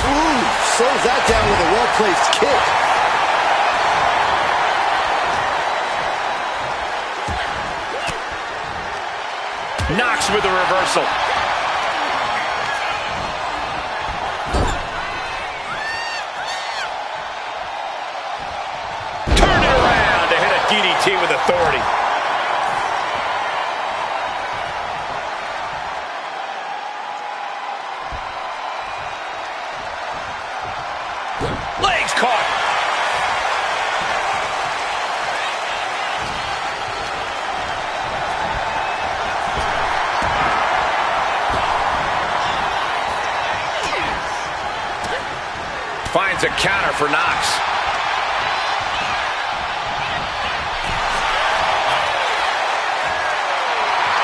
E: Ooh, slows that down with a well-placed kick.
C: Nox with a reversal. Turn it around to hit a DDT with authority. Legs caught. Finds a counter for Nox.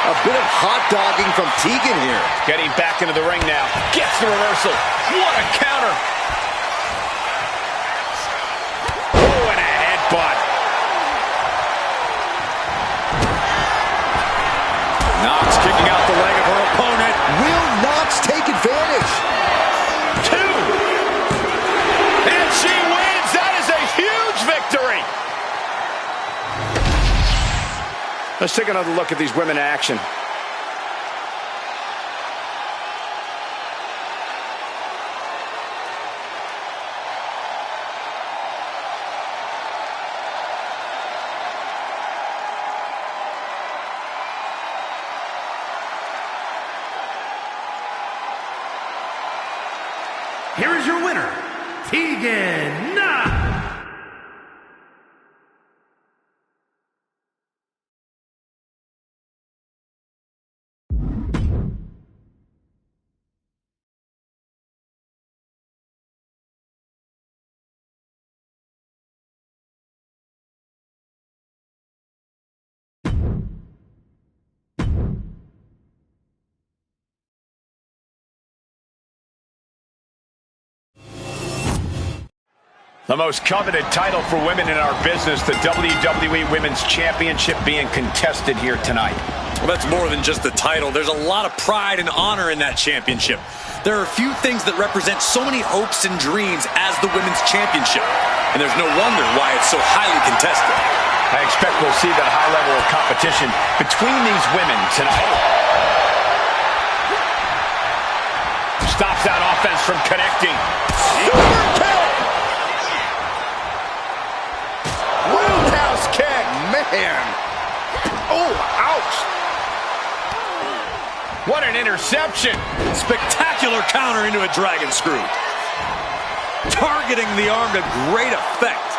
E: A bit of hot dogging from Tegan here.
C: Getting back into the ring now. Gets the reversal. What a counter. Oh, and a headbutt.
A: Nox kicking out the leg of her opponent.
E: Will Nox take advantage?
C: Two. And she wins. That is a huge victory. Let's take another look at these women in action.
D: Here is your winner, Tegan Nox.
C: The most coveted title for women in our business, the WWE Women's Championship, being contested here tonight.
A: Well, that's more than just the title. There's a lot of pride and honor in that championship. There are a few things that represent so many hopes and dreams as the Women's Championship. And there's no wonder why it's so highly contested.
C: I expect we'll see that high level of competition between these women tonight. Stops that offense from connecting.
E: Super kick! Roundhouse kick, man. Oh, ouch.
C: What an interception.
A: Spectacular counter into a dragon screw. Targeting the arm to great effect.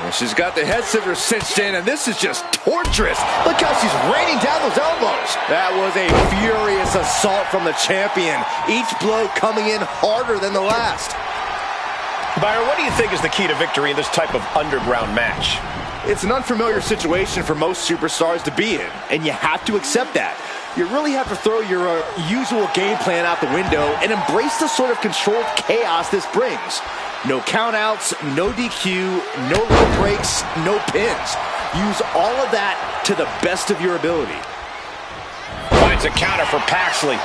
E: Well, she's got the head scissors cinched in, and this is just torturous. Look how she's raining down those elbows. That was a furious assault from the champion. Each blow coming in harder than the last.
C: Byron, what do you think is the key to victory in this type of underground match?
E: It's an unfamiliar situation for most superstars to be in, and you have to accept that. You really have to throw your usual game plan out the window and embrace the sort of controlled chaos this brings. No countouts, no DQ, no rope breaks, no pins. Use all of that to the best of your ability.
C: Finds a counter for Paxley.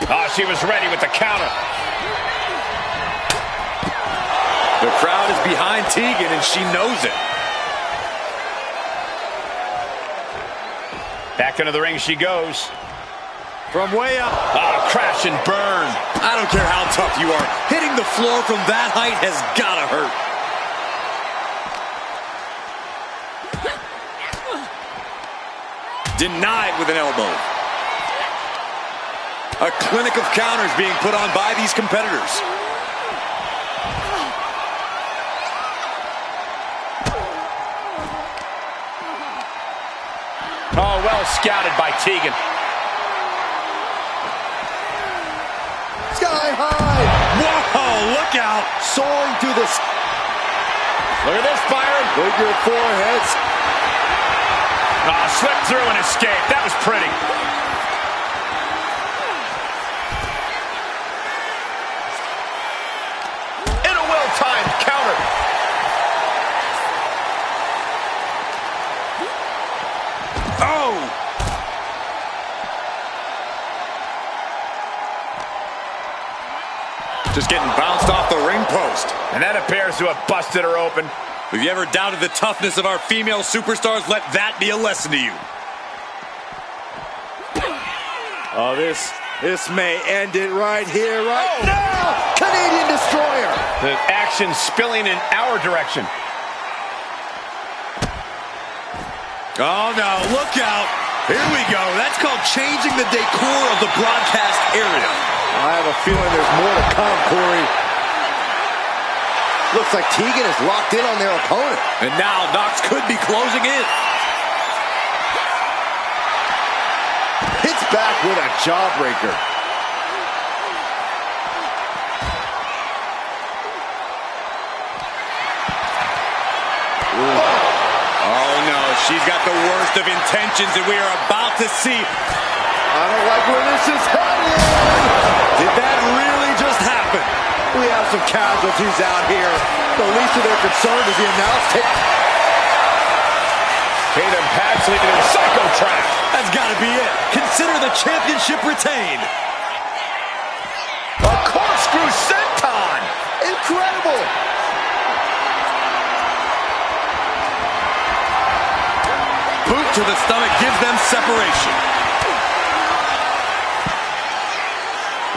C: Oh, she was ready with the counter.
A: The crowd is behind Tegan, and she knows it.
C: Back into the ring she goes.
A: From way up.
C: Oh, crash and burn.
A: I don't care how tough you are. Hitting the floor from that height has got to hurt. Denied with an elbow. A clinic of counters being put on by these competitors.
C: Oh, well scouted by Tegan.
B: Sky high.
A: Whoa, look out.
B: Soaring through the...
C: Look at this, Byron.
B: Figure foreheads.
C: Oh, slipped through and escaped. That was pretty. In a well-timed counter.
A: Oh! Just getting bounced off the ring post.
C: And that appears to have busted her open.
A: If you ever doubted the toughness of our female superstars, let that be a lesson to you.
E: Oh, this may end it right here, right now. Canadian Destroyer.
C: The action spilling in our direction.
A: Oh, no, look out. Here we go. That's called changing the decor of the broadcast area.
E: I have a feeling there's more to come, Corey. Looks like Tegan is locked in on their opponent.
A: And now Nox could be closing in.
E: Hits back with a jawbreaker.
A: Oh, no, she's got the worst of intentions, and we are about to see.
E: I don't like where this is headed.
A: Did that really just happen?
E: We have some casualties out here. The least of their concern is the announce table.
C: Tatum Pat's leaving in a psycho trap.
A: That's got to be it. Consider the championship retained.
C: A corkscrew senton.
B: Incredible.
A: Boot to the stomach gives them separation.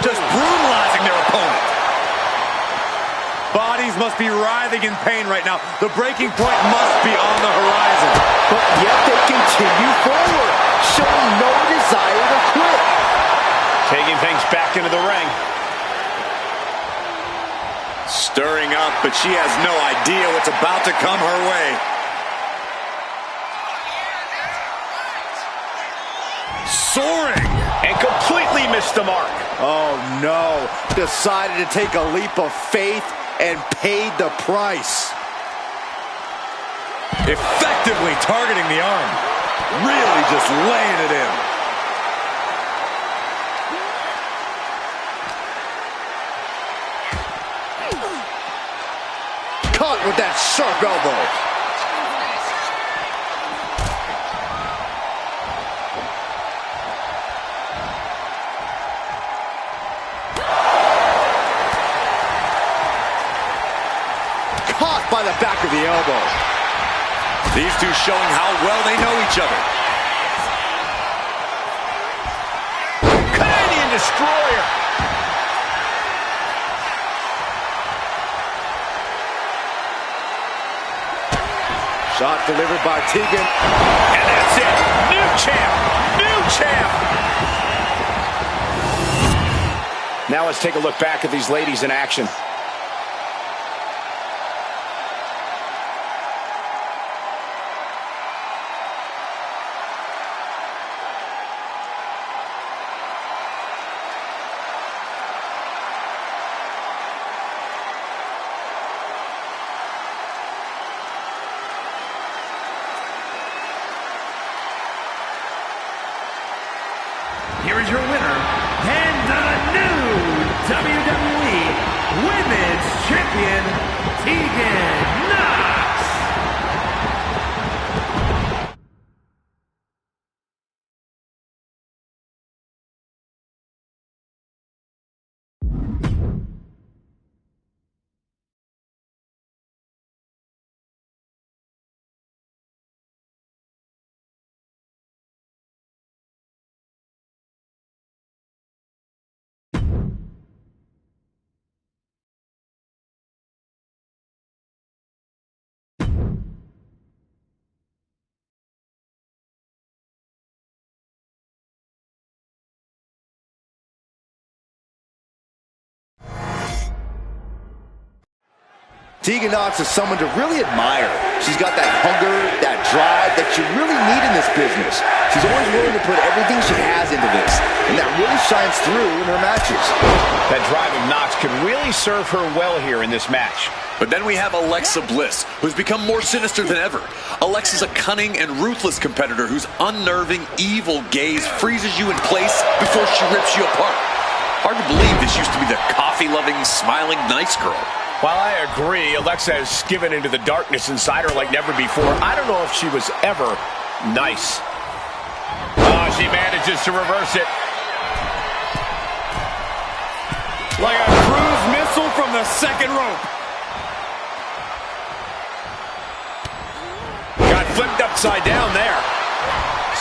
A: Just brutalizing their opponent. Bodies must be writhing in pain right now. The breaking point must be on the horizon.
E: But yet they continue forward, showing no desire to quit.
C: Taking things back into the ring.
A: Stirring up, but she has no idea what's about to come her way. Soaring.
C: And completely missed the mark.
E: Oh no, decided to take a leap of faith and paid the price.
A: Effectively targeting the arm. Really just laying it in.
E: Caught with that sharp elbow. Caught by the back of the elbow.
A: These two showing how well they know each other.
C: Canadian Destroyer.
E: Shot delivered by Tegan.
C: And that's it. New champ. New champ. Now let's take a look back at these ladies in action.
D: Here is your winner, and the new WWE Women's Champion, Tegan Nox.
E: Tegan Nox is someone to really admire. She's got that hunger, that drive that you really need in this business. She's always willing to put everything she has into this, and that really shines through in her matches.
C: That drive of Nox could really serve her well here in this match.
A: But then we have Alexa Bliss, who's become more sinister than ever. Alexa's a cunning and ruthless competitor whose unnerving, evil gaze freezes you in place before she rips you apart. Hard to believe this used to be the coffee-loving, smiling, nice girl.
C: While I agree, Alexa has given into the darkness inside her like never before. I don't know if she was ever nice. Oh, she manages to reverse it.
A: Like a cruise missile from the second rope.
C: Got flipped upside down there.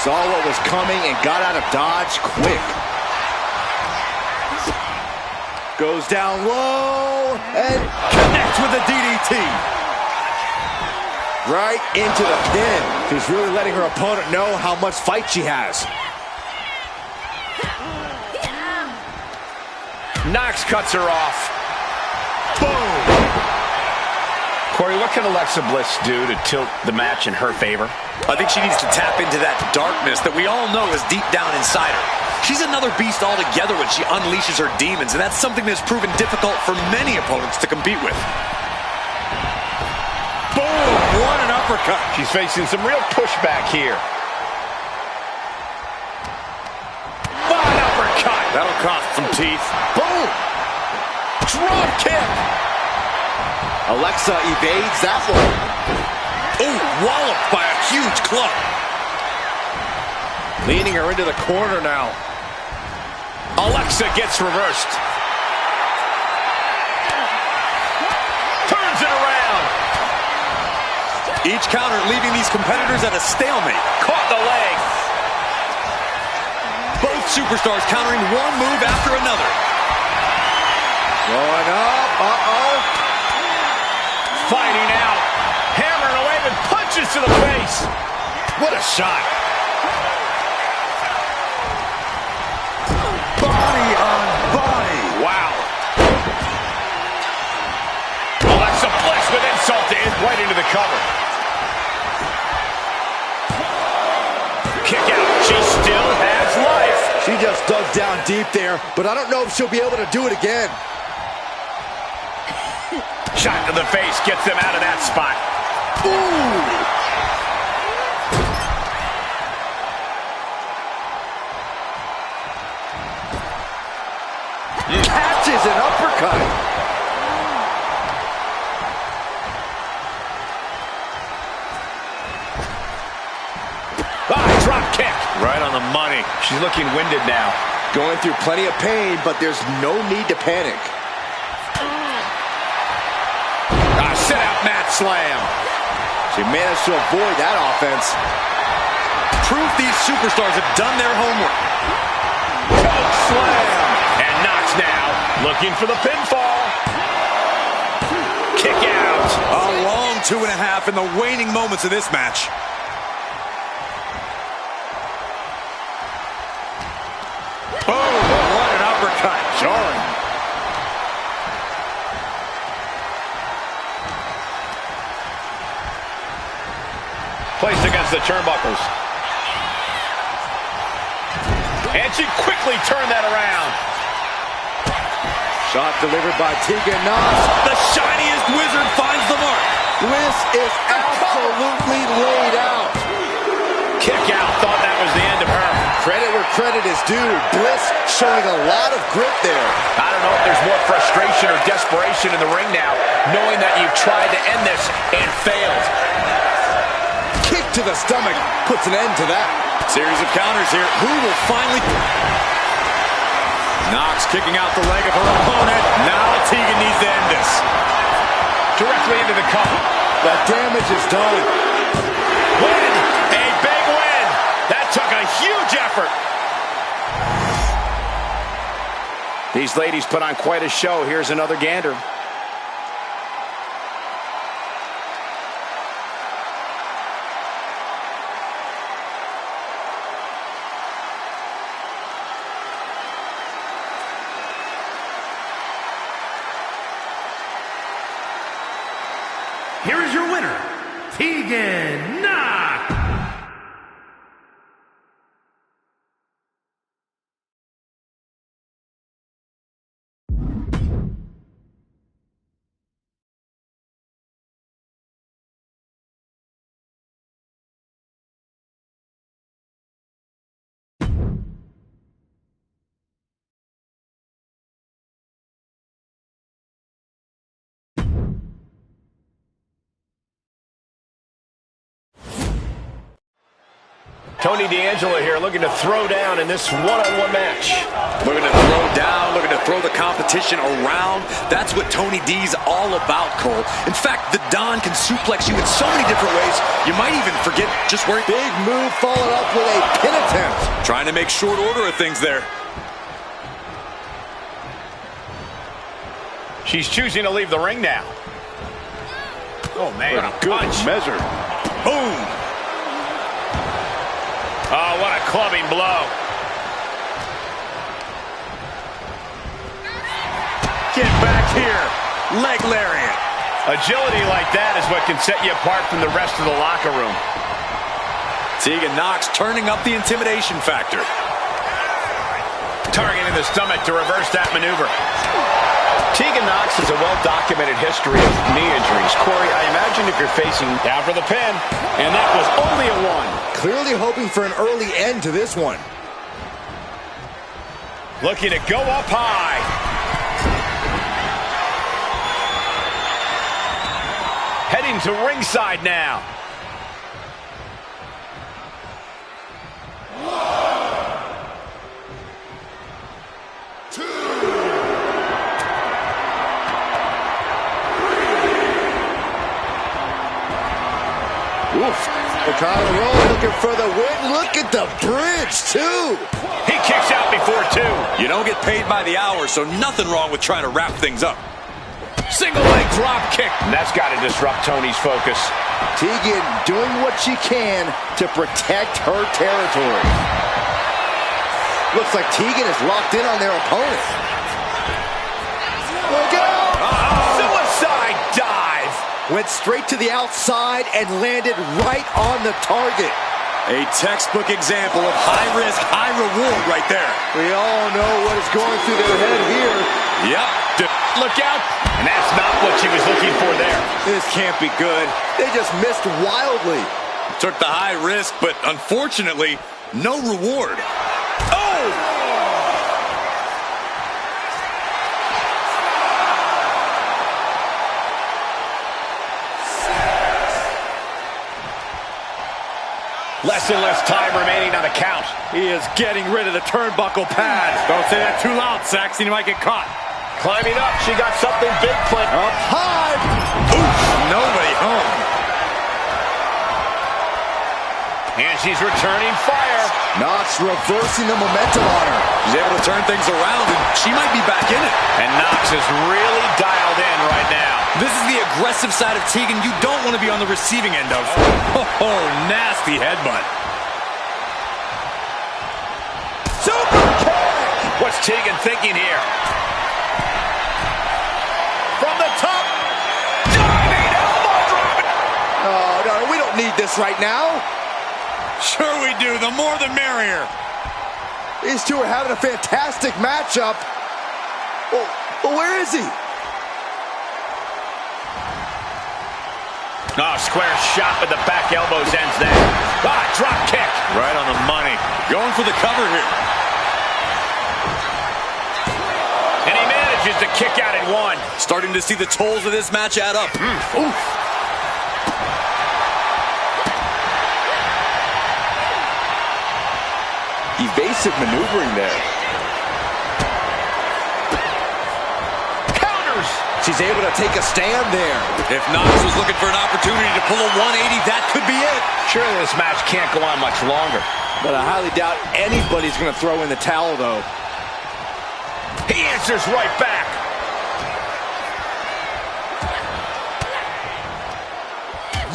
E: Saw what was coming and got out of dodge quick. Goes down low and connects with a DDT. Right into the pin. She's really letting her opponent know how much fight she has.
C: Nox cuts her off. Boom! Corey, what can Alexa Bliss do to tilt the match in her favor?
A: I think she needs to tap into that darkness that we all know is deep down inside her. She's another beast altogether when she unleashes her demons, and that's something that's proven difficult for many opponents to compete with.
C: Boom! What an uppercut. She's facing some real pushback here. Fine uppercut.
A: That'll cost some teeth.
C: Boom! Drop kick.
E: Alexa evades that one.
A: Oh, walloped by a huge club.
E: Leading her into the corner now.
C: Alexa gets reversed. Turns it around.
A: Each counter leaving these competitors at a stalemate.
C: Caught the leg.
A: Both superstars countering one move after another.
E: Going up. Uh-oh.
C: Fighting out. Hammering away with punches to the face. What a shot.
B: Body on body.
C: Wow. Alexa Bliss with insult to right into the cover. Kick out. She still has life.
E: She just dug down deep there, but I don't know if she'll be able to do it again.
C: Shot to the face gets them out of that spot.
E: Ooh! Catches an uppercut.
C: Drop kick. Right on the money. She's looking winded now.
E: Going through plenty of pain, but there's no need to panic.
C: Sit out mat slam.
E: She managed to avoid that offense.
A: Proof these superstars have done their homework.
C: Choke slam. And Nox now looking for the pinfall. Kick out.
A: A long 2.5 in the waning moments of this match.
C: Oh, what an uppercut. Jarring. Placed against the turnbuckles. And she quickly turned that around.
E: Shot delivered by Tegan Nox.
A: The shiniest wizard finds the mark.
E: Bliss is absolutely laid out.
C: Kick out. Thought that was the end of her.
E: Credit where credit is due. Bliss showing a lot of grit there.
C: I don't know if there's more frustration or desperation in the ring now, knowing that you've tried to end this and failed.
E: Kick to the stomach puts an end to that.
A: Series of counters here. Who will finally... Nox kicking out the leg of her opponent. Now Tegan needs to end this.
C: Directly into the cover.
E: The damage is done.
C: Win! A big win! That took a huge effort. These ladies put on quite a show. Here's another gander.
D: Tegan Nox.
C: Tony D'Angelo here looking to throw down in this one-on-one match.
A: Looking to throw down, looking to throw the competition around. That's what Tony D's all about, Cole. In fact, the Don can suplex you in so many different ways, you might even forget just where...
E: Big move followed up with a pin attempt.
A: Trying to make short order of things there.
C: She's choosing to leave the ring now. Oh, man.
E: What a good measure.
A: Boom.
C: Oh, what a clubbing blow.
A: Get back here. Leg lariat.
C: Agility like that is what can set you apart from the rest of the locker room.
A: Tegan Nox turning up the intimidation factor.
C: Targeting the stomach to reverse that maneuver. Tegan Nox has a well-documented history of knee injuries. Corey, I imagine if you're facing down for the pin, and that was only a one.
E: Clearly hoping for an early end to this one.
C: Looking to go up high. Heading to ringside now.
E: Oof. Ricardo Rose looking for the win. Look at the bridge, too.
C: He kicks out before two.
A: You don't get paid by the hour, so nothing wrong with trying to wrap things up.
C: Single leg drop kick. And that's got to disrupt Tony's focus.
E: Tegan doing what she can to protect her territory. Looks like Tegan is locked in on their opponent. Look out!
C: Suicide dive.
E: Went straight to the outside and landed right on the target.
A: A textbook example of high risk, high reward right there.
E: We all know what is going through their head here.
A: Yep.
C: Look out. And that's not what she was looking for there.
E: This can't be good. They just missed wildly.
A: Took the high risk, but unfortunately, no reward. Oh!
C: Less and less time remaining on the count.
A: He is getting rid of the turnbuckle pad. Don't say that too loud, Saxon. You might get caught.
C: Climbing up. She got something big planned.
E: Up high.
A: Oof, nobody home.
C: And she's returning fire.
E: Nox reversing the momentum on her.
A: She's able to turn things around, and she might be back in it.
C: And Nox is really dialed in right now.
A: This is the aggressive side of Tegan you don't want to be on the receiving end of. Oh, nasty headbutt.
E: Super kick!
C: What's Tegan thinking here? From the top. Diving elbow drop.
E: Oh, no, we don't need this right now.
A: Sure we do. The more the merrier.
E: These two are having a fantastic matchup. Well, where is he?
C: Oh, square shot with the back elbows ends there. Ah, drop kick.
A: Right on the money. Going for the cover here.
C: And he manages to kick out at one.
A: Starting to see the tolls of this match add up. Oof.
E: Evasive maneuvering there.
C: Counters.
E: She's able to take a stand there.
A: If Nox was looking for an opportunity to pull a 180, that could be it.
C: Surely this match can't go on much longer.
E: But I highly doubt anybody's going to throw in the towel, though.
C: He answers right back.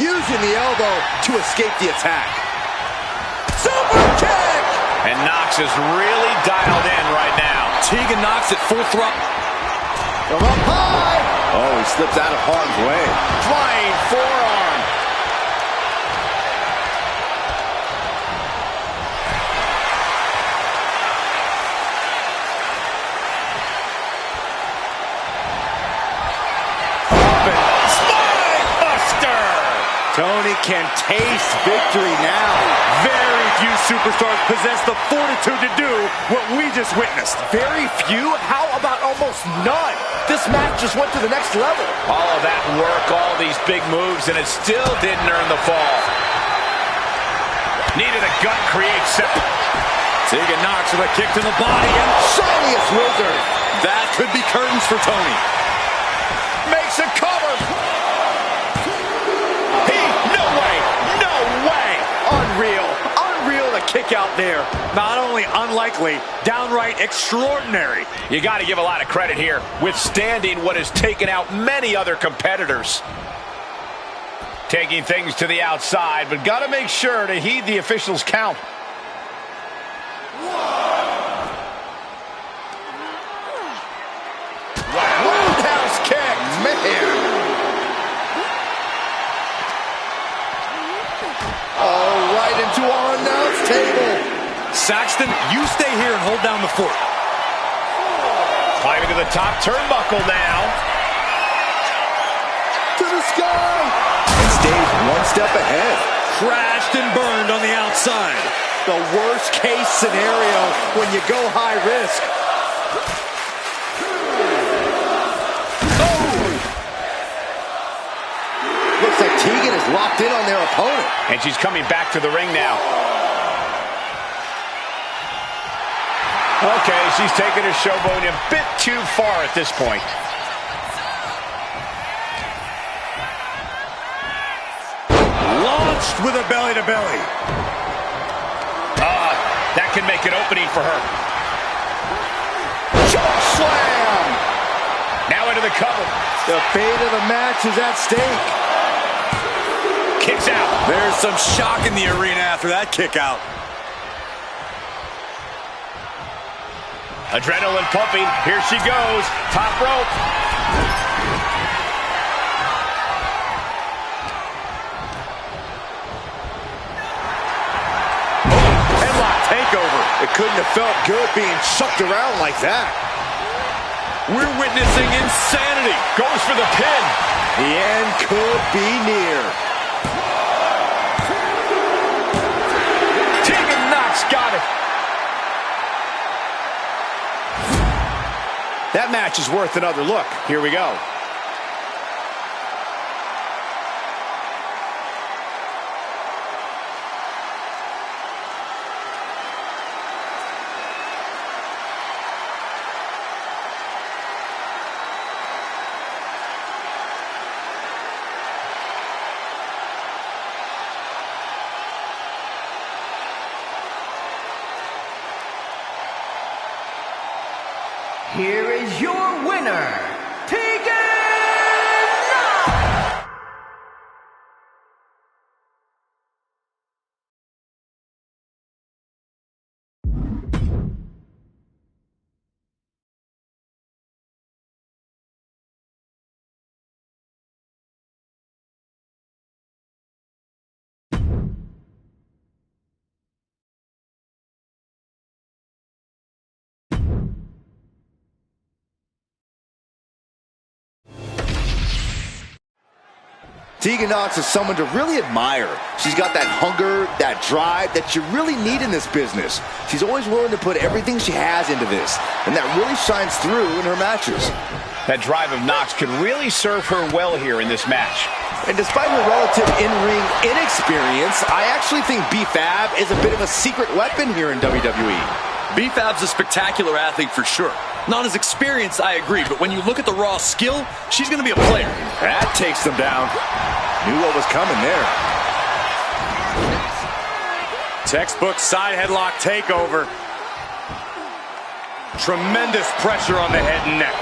E: Using the elbow to escape the attack. Super kick!
C: And Nox is really dialed in right now.
A: Tegan Nox at full throttle.
E: From up high. Oh, he slips out of harm's way.
C: Flying forearm.
E: can taste victory now.
A: Very few superstars possess the fortitude to do what we just witnessed.
E: Very few? How about almost none? This match just went to the next level.
C: All of that work, all these big moves, and it still didn't earn the fall. Needed a gut create set.
A: Tegan Nox with a kick to the body. And
E: shiniest wizard.
A: That could be curtains for Tony.
E: Makes a cover.
C: No way. No way.
E: Unreal. Unreal to kick out there.
A: Not only unlikely, downright extraordinary.
C: You got to give a lot of credit here, withstanding what has taken out many other competitors. Taking things to the outside, but got to make sure to heed the officials' count.
E: Roundhouse kick, man. Oh, right into our announce table.
A: Saxton, you stay here and hold down the fort.
C: Climbing to the top turnbuckle now.
E: To the sky. And stays one step ahead.
A: Crashed and burned on the outside.
E: The worst case scenario when you go high risk. Looks like Tegan is locked in on their opponent.
C: And she's coming back to the ring now. Okay, she's taking her showboat a bit too far at this point.
A: Launched with a belly-to-belly.
C: That can make an opening for her.
E: Choke slam!
C: Now into the cover.
E: The fate of the match is at stake.
C: Kicks out.
A: There's some shock in the arena after that kick out.
C: Adrenaline pumping. Here she goes. Top rope.
A: Headlock takeover.
E: It couldn't have felt good being chucked around like that.
A: We're witnessing insanity.
C: Goes for the pin.
E: The end could be near.
C: Tegan Nox got it. That match is worth another look. Here we go.
D: Here is your winner, Tegan Nox!
E: Tegan Nox is someone to really admire. She's got that hunger, that drive that you really need in this business. She's always willing to put everything she has into this, and that really shines through in her matches.
C: That drive of Nox could really serve her well here in this match.
E: And despite her relative in-ring inexperience, I actually think B-Fab is a bit of a secret weapon here in WWE.
A: B-Fab's a spectacular athlete for sure. Not as experienced, I agree, but when you look at the raw skill, she's going to be a player.
E: That takes them down. Knew what was coming there.
A: Textbook side headlock takeover. Tremendous pressure on the head and neck.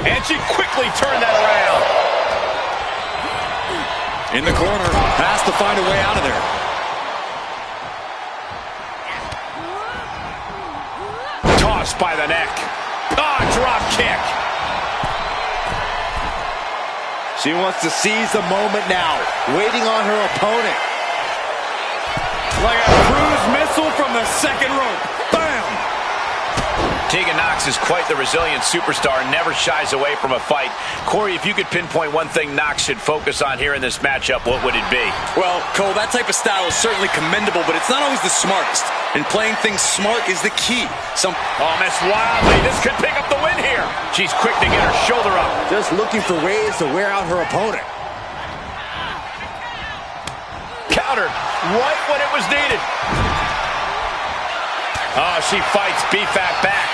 C: And she quickly turned that around.
A: In the corner, has to find a way out of there.
C: Tossed by the neck. Drop kick.
E: She wants to seize the moment now, waiting on her opponent.
A: Like a cruise missile from the second rope. Bam!
C: Tegan Nox is quite the resilient superstar and never shies away from a fight. Corey, if you could pinpoint one thing Nox should focus on here in this matchup, what would it be?
A: Well, Cole, that type of style is certainly commendable, but it's not always the smartest. And playing things smart is the key.
C: Oh, missed wildly. This could pick up the win here. She's quick to get her shoulder up.
E: Just looking for ways to wear out her opponent.
C: Countered right when it was needed. Oh, she fights BFAT back.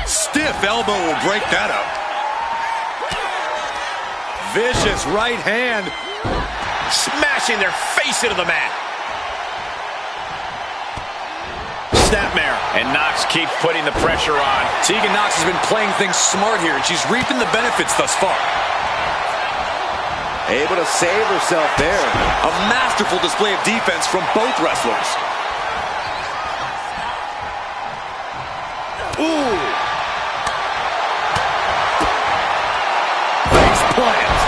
A: Stiff elbow will break that up. Vicious right hand.
C: Smashing their face into the mat. Snapmare. And Nox keeps putting the pressure on.
A: Tegan Nox has been playing things smart here, and she's reaping the benefits thus far.
E: Able to save herself there.
A: A masterful display of defense from both wrestlers.
E: Ooh.
A: Face plant.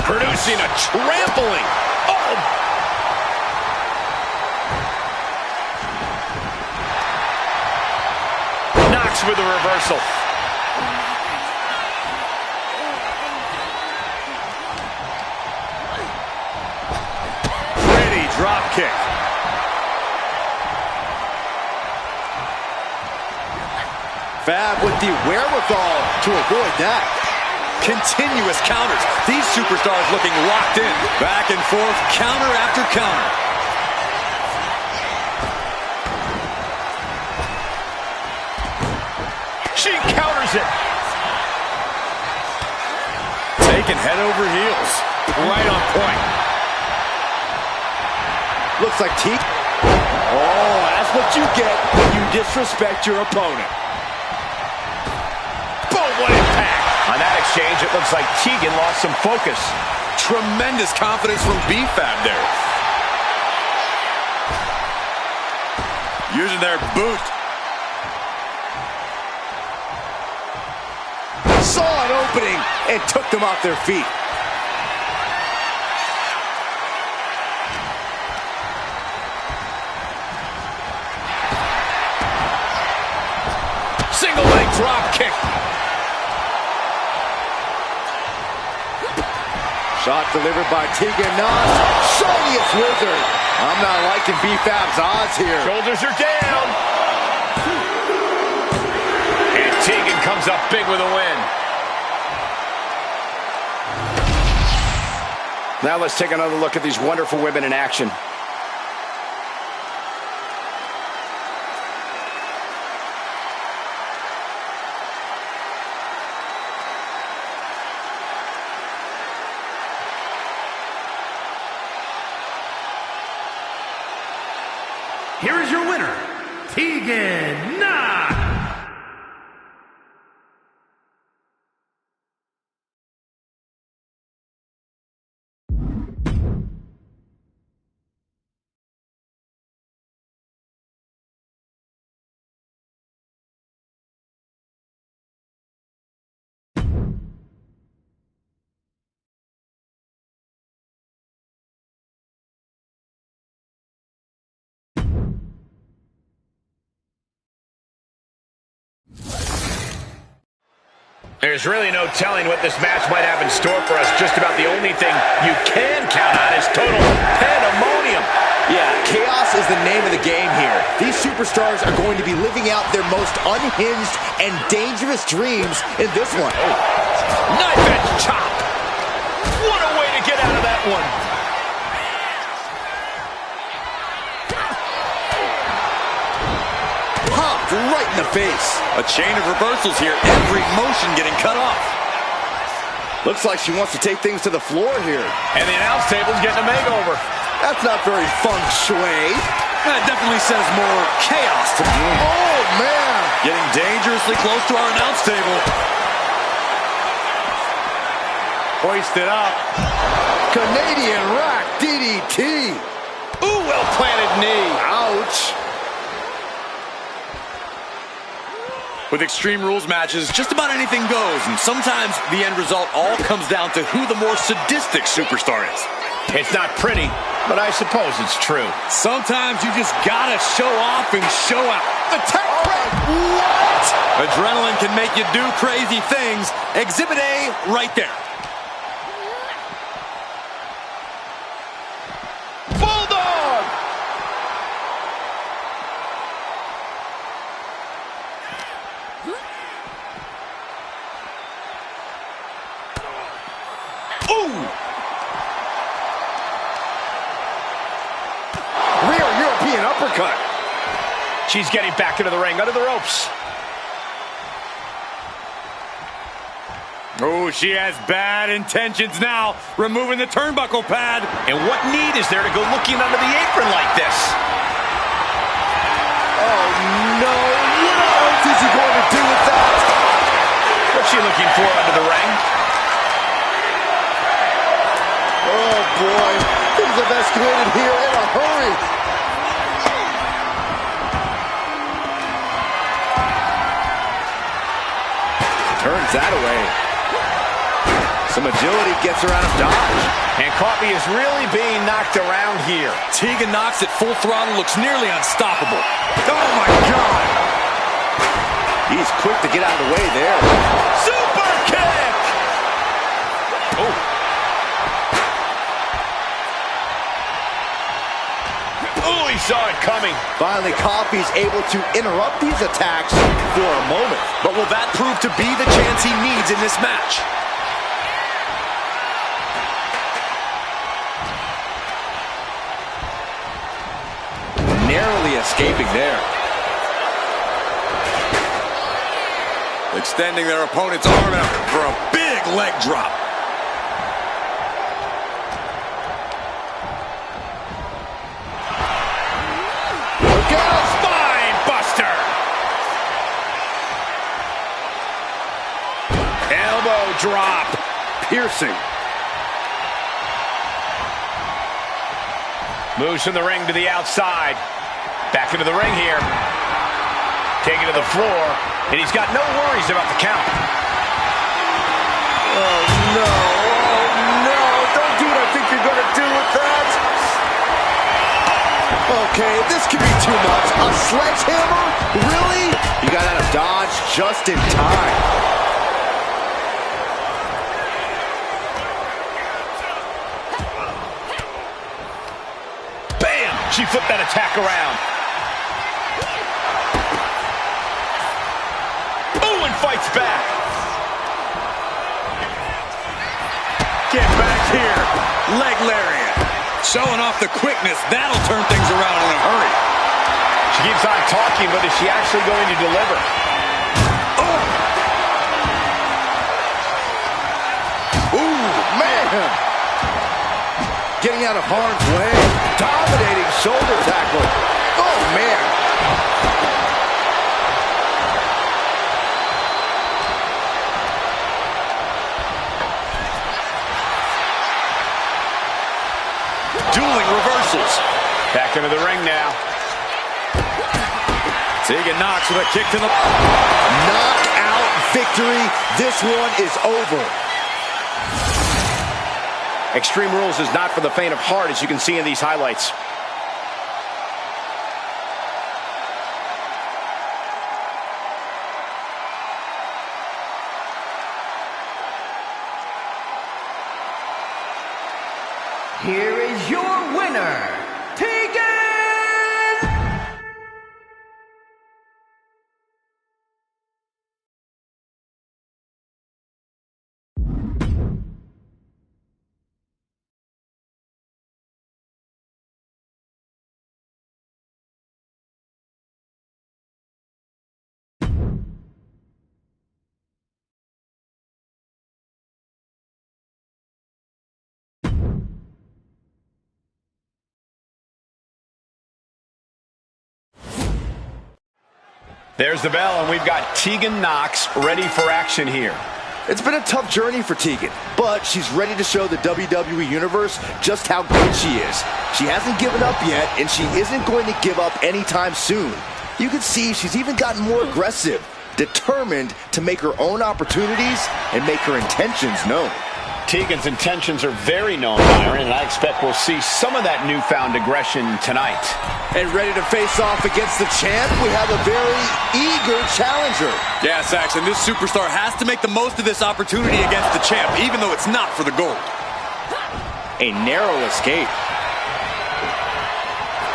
C: Producing a trampling. Oh! Nox with a reversal.
A: Drop kick.
E: Fab with the wherewithal to avoid that.
A: Continuous counters. These superstars looking locked in. Back and forth, counter after counter.
C: She counters it.
A: Taken head over heels. Right on point.
E: Looks like Tegan. Oh, that's what you get when you disrespect your opponent.
C: Boom, what impact. On that exchange, it looks like Tegan lost some focus.
A: Tremendous confidence from BFAB there. Using their boot.
E: Saw an opening and took them off their feet.
C: Single leg drop kick.
E: Shot delivered by Tegan Nox. Shiniest wizard. I'm not liking BFAB's odds here.
C: Shoulders are down. And Tegan comes up big with a win. Now let's take another look at these wonderful women in action.
D: Here is your winner, Tegan Nox.
C: There's really no telling what this match might have in store for us. Just about the only thing you can count on is total pandemonium.
E: Yeah, chaos is the name of the game here. These superstars are going to be living out their most unhinged and dangerous dreams in this one.
C: Oh. Knife edge chop. What a way to get out of that one.
E: Popped right in the face.
A: A chain of reversals here. Every motion getting cut off.
E: Looks like she wants to take things to the floor here.
C: And the announce table's getting a makeover.
E: That's not very feng shui.
A: That definitely says more chaos to me.
E: Oh, man.
A: Getting dangerously close to our announce table. Hoisted up.
E: Canadian Rock DDT.
C: Ooh, well-planted knee.
E: Ouch.
A: With Extreme Rules matches, just about anything goes, and sometimes the end result all comes down to who the more sadistic superstar is.
C: It's not pretty, but I suppose it's true.
A: Sometimes you just gotta show off and show out.
B: The tech break. What?
A: Adrenaline can make you do crazy things. Exhibit A right there.
B: Bulldog.
A: Ooh!
B: Rear European uppercut.
C: She's getting back into the ring, under the ropes.
A: Oh, she has bad intentions now, removing the turnbuckle pad.
C: And what need is there to go looking under the apron like this?
B: Oh, no. What else is he going to do with that?
C: What's she looking for under the ring?
B: Oh, boy. Things have escalated here in a hurry.
E: Turns that away. Some agility gets her out of dodge.
C: And Coffee is really being knocked around here.
A: Tegan Nox at full throttle looks nearly unstoppable. Oh, my God.
E: He's quick to get out of the way there.
C: Super kick! Oh. Oh, he saw it coming.
E: Finally, Coffey's able to interrupt these attacks for a moment.
A: But will that prove to be the chance he needs in this match?
E: Narrowly escaping there.
A: Extending their opponent's arm out for a big leg drop.
B: Look out.
C: Spine buster. Elbow drop.
B: Piercing.
C: Moves from the ring to the outside. Back into the ring here. Taken to the floor. And he's got no worries about the count.
B: Oh, no. Oh, no. Don't do what I think you're going to do with that. Okay, this could be too much. A sledgehammer? Really?
E: He got out of dodge just in time.
C: Bam! She flipped that attack around. Oh, and fights back.
A: Get back here. Leg lariat. Showing off the quickness. That'll turn things around in a hurry.
C: She keeps on talking, but is she actually going to deliver?
A: Oh!
B: Ooh, man.
E: Getting out of harm's way. Dominating shoulder tackle. Oh, man.
A: Dueling reversals.
C: Back into the ring now.
A: Tegan Nox with a kick to the...
E: Knockout victory. This one is over.
C: Extreme Rules is not for the faint of heart, as you can see in these highlights.
D: Here is your winner, Tegan!
C: There's the bell, and we've got Tegan Nox ready for action here.
E: It's been a tough journey for Tegan, but she's ready to show the WWE Universe just how good she is. She hasn't given up yet, and she isn't going to give up anytime soon. You can see she's even gotten more aggressive, determined to make her own opportunities and make her intentions known.
C: Tegan's intentions are very known, Byron, and I expect we'll see some of that newfound aggression tonight.
E: And ready to face off against the champ, we have a very eager challenger.
A: Yeah, Saxon, this superstar has to make the most of this opportunity against the champ, even though it's not for the gold.
E: A narrow escape.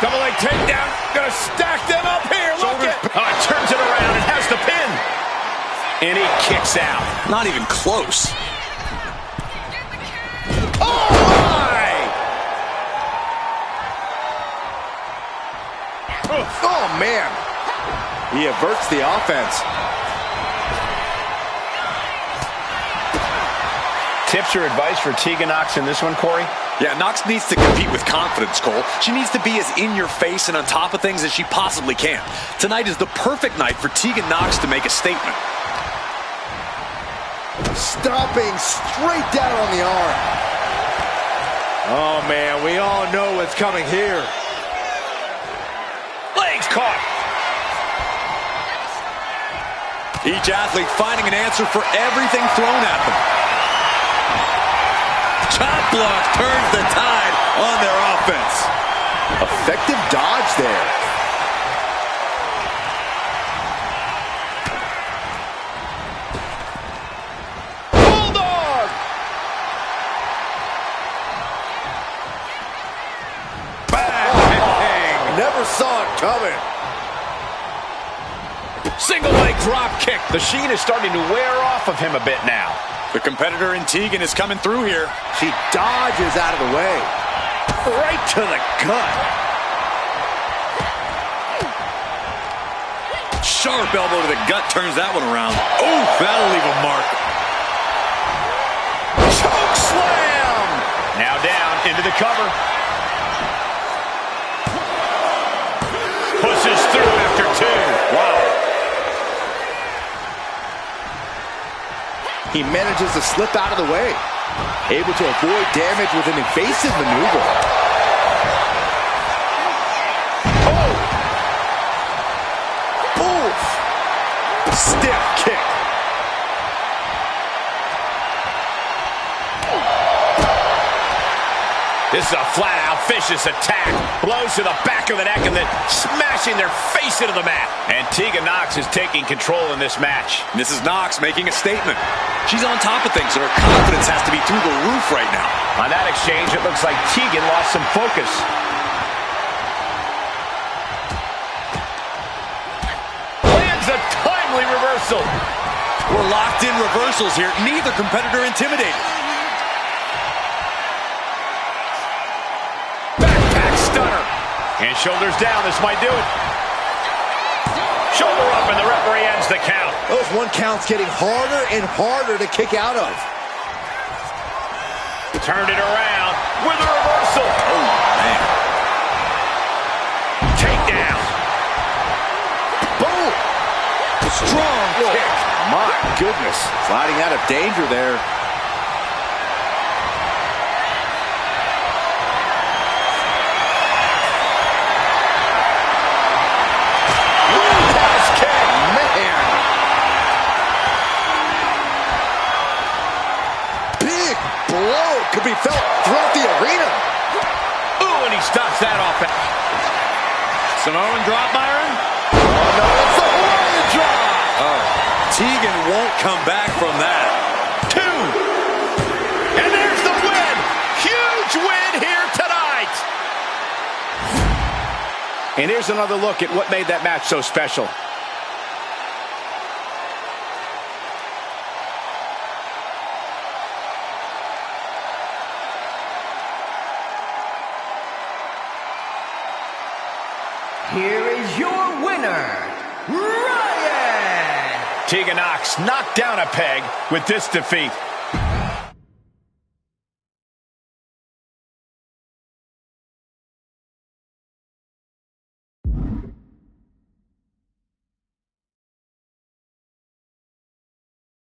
C: Double leg takedown. Gonna stack them up here. Look at. Oh, it turns it around and has the pin. And he kicks out.
A: Not even close.
E: Oh, my! Oh, man. He averts the offense.
C: Tips or advice for Tegan Nox in this one, Corey?
A: Yeah, Nox needs to compete with confidence, Cole. She needs to be as in your face and on top of things as she possibly can. Tonight is the perfect night for Tegan Nox to make a statement.
E: Stomping straight down on the arm. Oh, man, we all know what's coming here.
C: Legs caught.
A: Each athlete finding an answer for everything thrown at them. Chop block turns the tide on their offense.
E: Effective dodge there. Bulldog!
A: Bang!
E: Never saw it coming.
C: Single leg drop kick. The sheen is starting to wear off of him a bit now.
A: The competitor in Tegan is coming through here.
E: She dodges out of the way. Right to the gut.
A: Sharp elbow to the gut turns that one around. Oh, that'll leave a mark.
C: Choke slam! Now down into the cover. Pushes through after two. Wow.
E: He manages to slip out of the way. Able to avoid damage with an evasive maneuver.
C: Oh!
E: Oof! Stiff kick.
C: This is a flat-out vicious attack. Blows to the back of the neck and then smashing their face into the mat. And Tegan Nox is taking control in this match.
A: This is Nox making a statement. She's on top of things, and her confidence has to be through the roof right now.
C: On that exchange, it looks like Tegan lost some focus. Lands a timely reversal.
A: We're locked in reversals here. Neither competitor intimidated.
C: Backpack stunner. And shoulders down. This might do it. Shoulder up, and the referee ends the count.
E: Those one counts getting harder and harder to kick out of.
C: Turned it around with a reversal.
A: Oh, man.
C: Takedown.
E: Boom! Strong kick. My goodness. Sliding out of danger there. Blow could be felt throughout the arena.
C: Ooh, and he stops that off.
A: Samoan drop, Byron?
E: Oh, no, it's the Hawaiian drop.
A: Oh, Tegan won't come back from that.
C: Two. And there's the win. Huge win here tonight. And here's another look at what made that match so special.
D: Here is your winner, Ryan!
C: Tegan Nox knocked down a peg with this defeat.